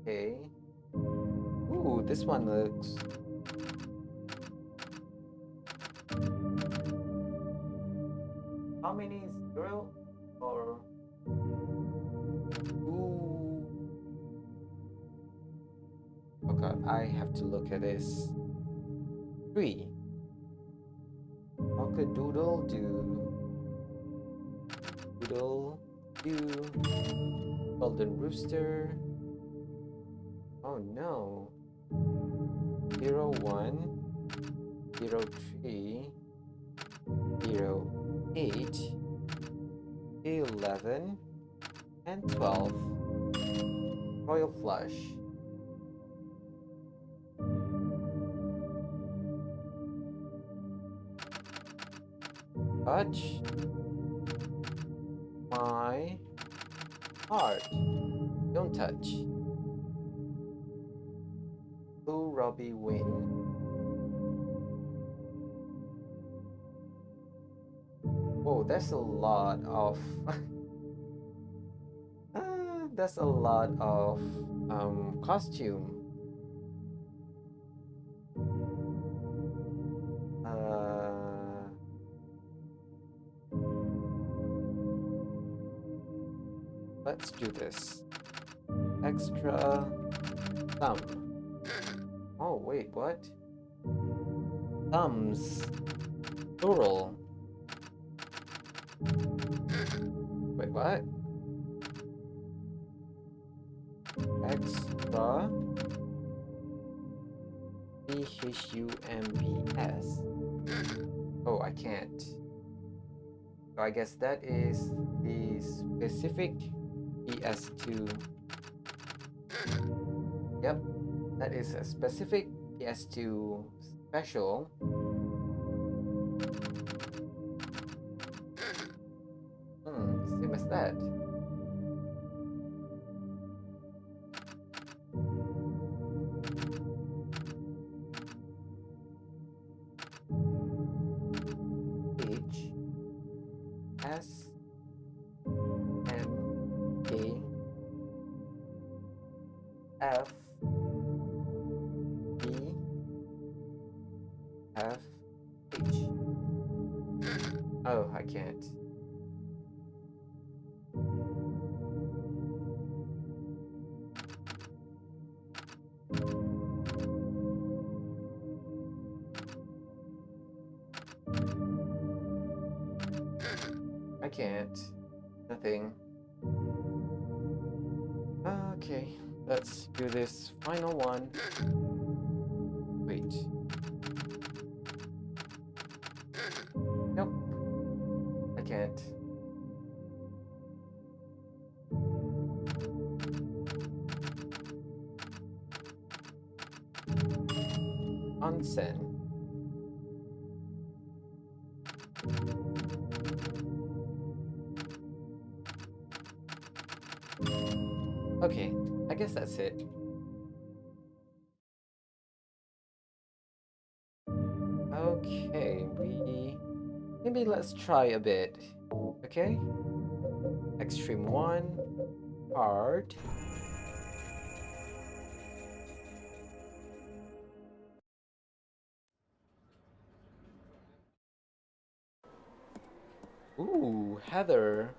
Speaker 1: Okay. Ooh, this one looks. How many is girl? Or. Ooh. Oh god, I have to look at this. 3. Polka doodle do. Doodle do. Golden rooster. Oh no. 01, 03, 08, 11, and 12. Royal flush. Touch my heart. Don't touch. Blue Robbie win. Whoa, that's a lot of that's a lot of costume. Let's do this. Extra thumb. Oh wait, what? Thumbs. Plural. Wait, what? Extra THUMBS. Oh, I can't. So I guess that is the specific PS2. Yep, that is a specific PS2 special. Same as that. H S M A F B F H. Oh, I can't. I can't. Nothing. Okay, let's do this final one. Wait. Nope. I can't. Onsen. Okay, I guess that's it. Okay, maybe let's try a bit. Okay? Extreme 1, hard. Ooh, Heather.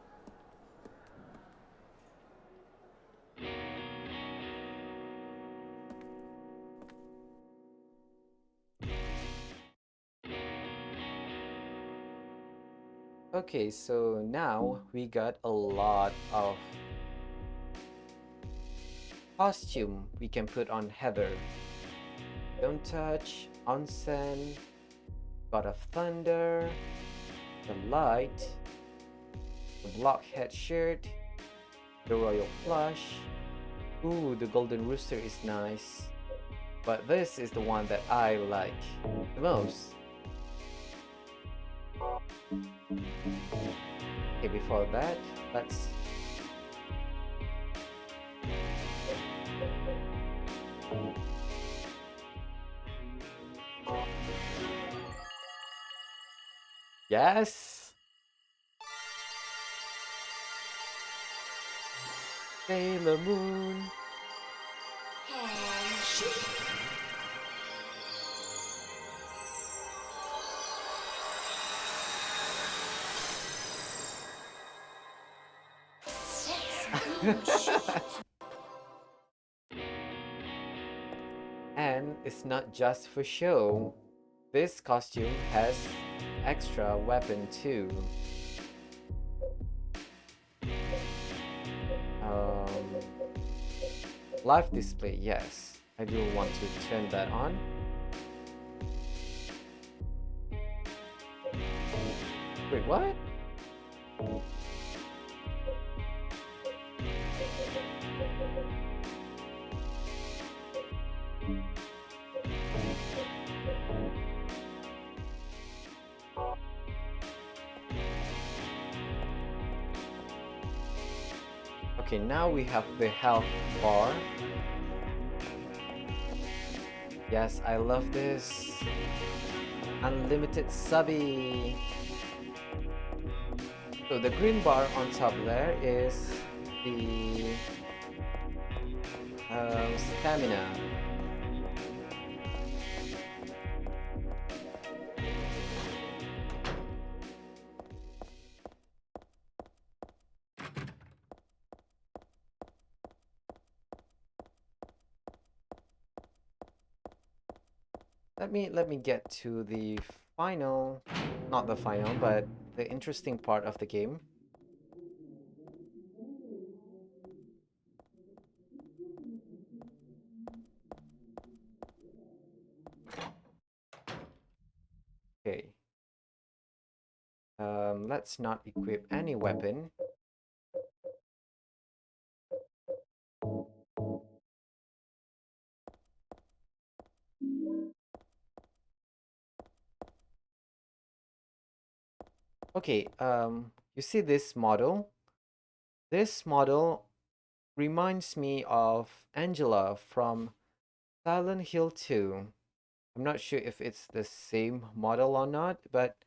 Speaker 1: Okay, so now we got a lot of costume we can put on Heather. Don't touch, onsen, God of Thunder, the light, the blockhead shirt, the royal plush. Ooh, the golden rooster is nice. But this is the one that I like the most. Okay, before that, let's yes! Sailor Moon. And it's not just for show. This costume has extra weapon too. Um, Live display, yes. I do want to turn that on. Wait, what? Okay, now we have the health bar. Yes, I love this. Unlimited subby. So the green bar on top there is the stamina. Let me get to the final, not the final, but the interesting part of the game. Okay. Let's not equip any weapon. Okay, you see this model? This model reminds me of Angela from Silent Hill 2. I'm not sure if it's the same model or not, but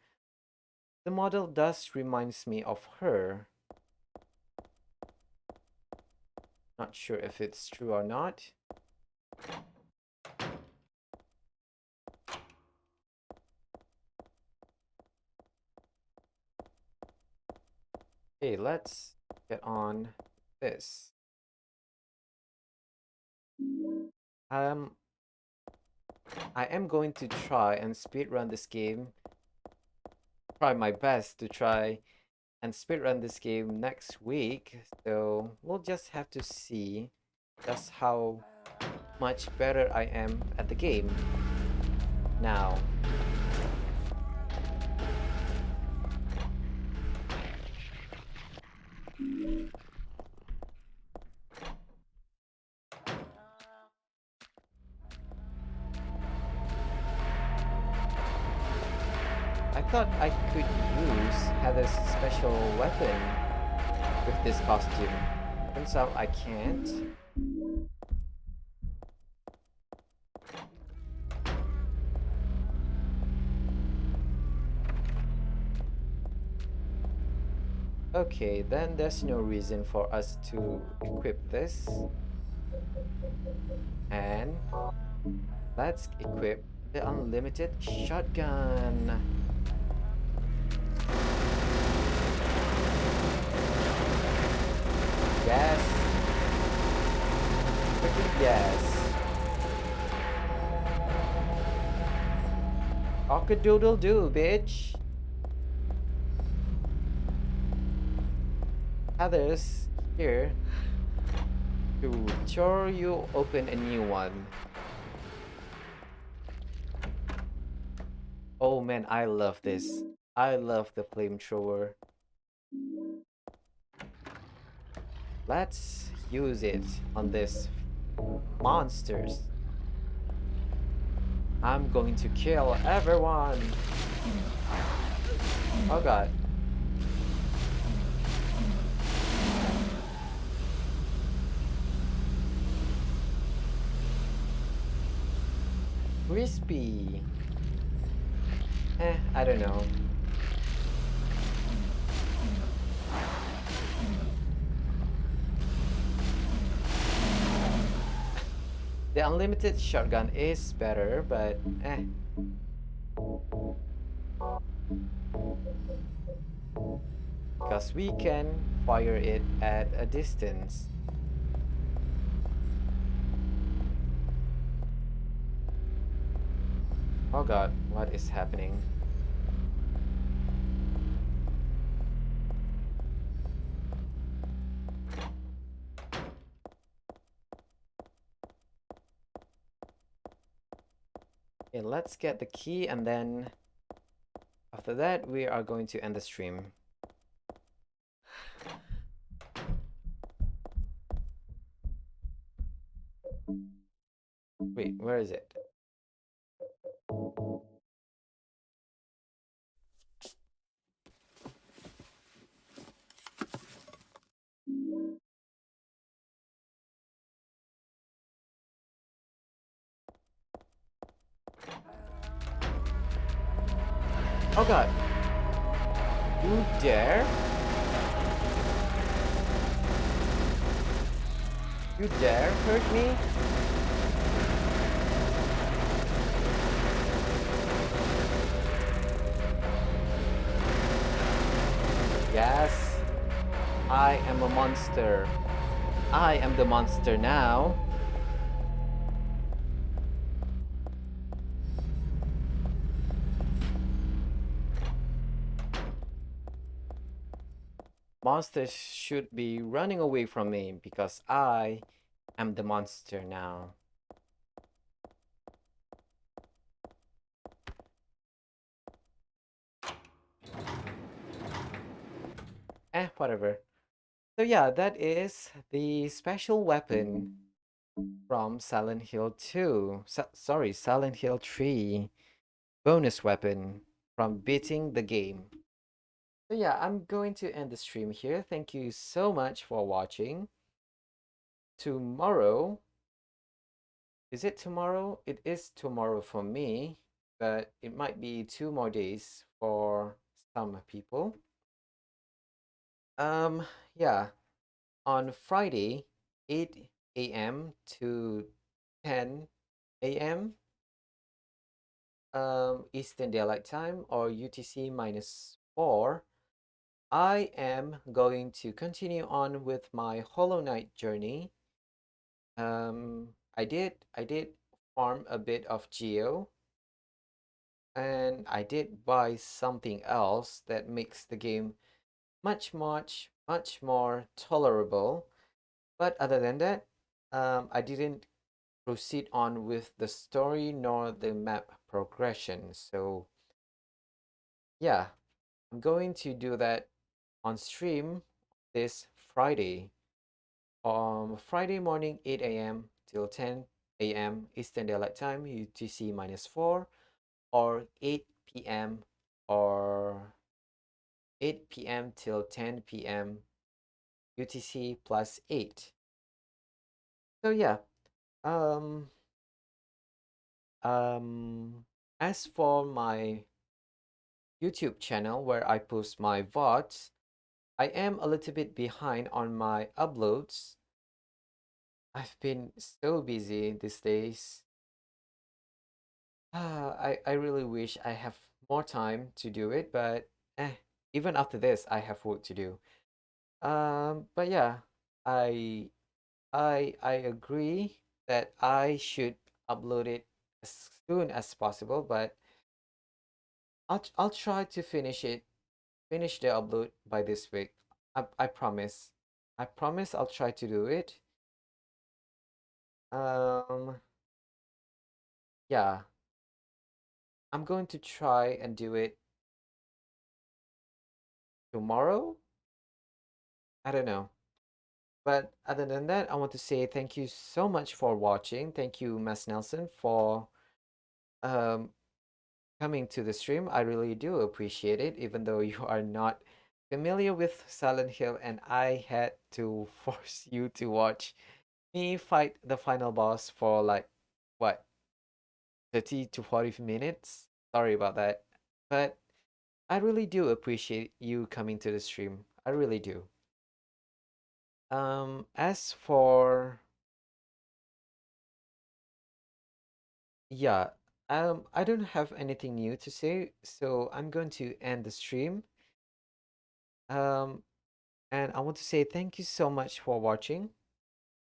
Speaker 1: the model does reminds me of her. Not sure if it's true or not. Okay, let's get on this. Um, I am going to try and speedrun this game. Try my best to try and speedrun this game next week. So we'll just have to see just how much better I am at the game now. I thought I could use Heather's special weapon with this costume. Turns out I can't. Okay, then there's no reason for us to equip this. And let's equip the unlimited shotgun. Yes. Freaking yes. Cock-a-doodle-doo, bitch. Heather's here. Sure, you open a new one. Oh man, I love this. I love the flamethrower. Let's use it on this monsters. I'm going to kill everyone. Oh god. Crispy. I don't know. The unlimited shotgun is better, but because we can fire it at a distance. Oh god, what is happening? Okay, let's get the key and then after that we are going to end the stream. Wait, where is it? Oh god. You dare? You dare hurt me? Yes. I am a monster. I am the monster now. Monsters should be running away from me because I am the monster now. Whatever. So yeah, that is the special weapon from Silent Hill 2. Sorry, Silent Hill 3 bonus weapon from beating the game. So yeah, I'm going to end the stream here. Thank you so much for watching. Tomorrow, is it tomorrow? It is tomorrow for me, but it might be 2 more days for some people. Yeah, on Friday, 8 a.m. to 10 a.m. Eastern Daylight Time or UTC -4, I am going to continue on with my Hollow Knight journey. I did farm a bit of Geo, and I did buy something else that makes the game much more tolerable. But other than that, I didn't proceed on with the story nor the map progression. So yeah, I'm going to do that on stream this Friday. Friday morning, 8 a.m. till 10 a.m. Eastern Daylight Time, UTC -4, or 8 p.m. or 8 p.m. till 10 p.m. UTC +8. So yeah, um, as for my YouTube channel where I post my VODs, I am a little bit behind on my uploads. I've been so busy these days. I really wish I have more time to do it, but even after this, I have work to do. But yeah, I I agree that I should upload it as soon as possible, but I'll try to finish the upload by this week. I promise. I promise I'll try to do it. Um, yeah, I'm going to try and do it tomorrow. I don't know. But other than that, I want to say thank you so much for watching. Thank you, Mass Nelson, for um coming to the stream. I really do appreciate it, even though you are not familiar with Silent Hill, and I had to force you to watch me fight the final boss for like what 30 to 40 minutes. Sorry about that. But I really do appreciate you coming to the stream. I really do. As for yeah, I don't have anything new to say, so I'm going to end the stream. Um, and I want to say thank you so much for watching.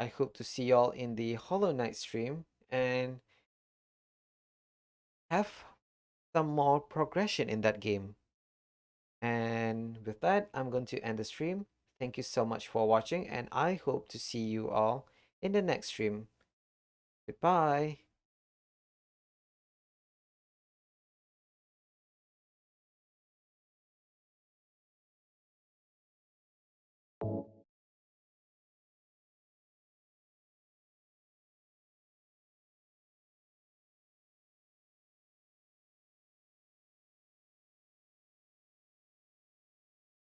Speaker 1: I hope to see y'all in the Hollow Knight stream and have some more progression in that game. And with that, I'm going to end the stream. Thank you so much for watching, and I hope to see you all in the next stream. Goodbye.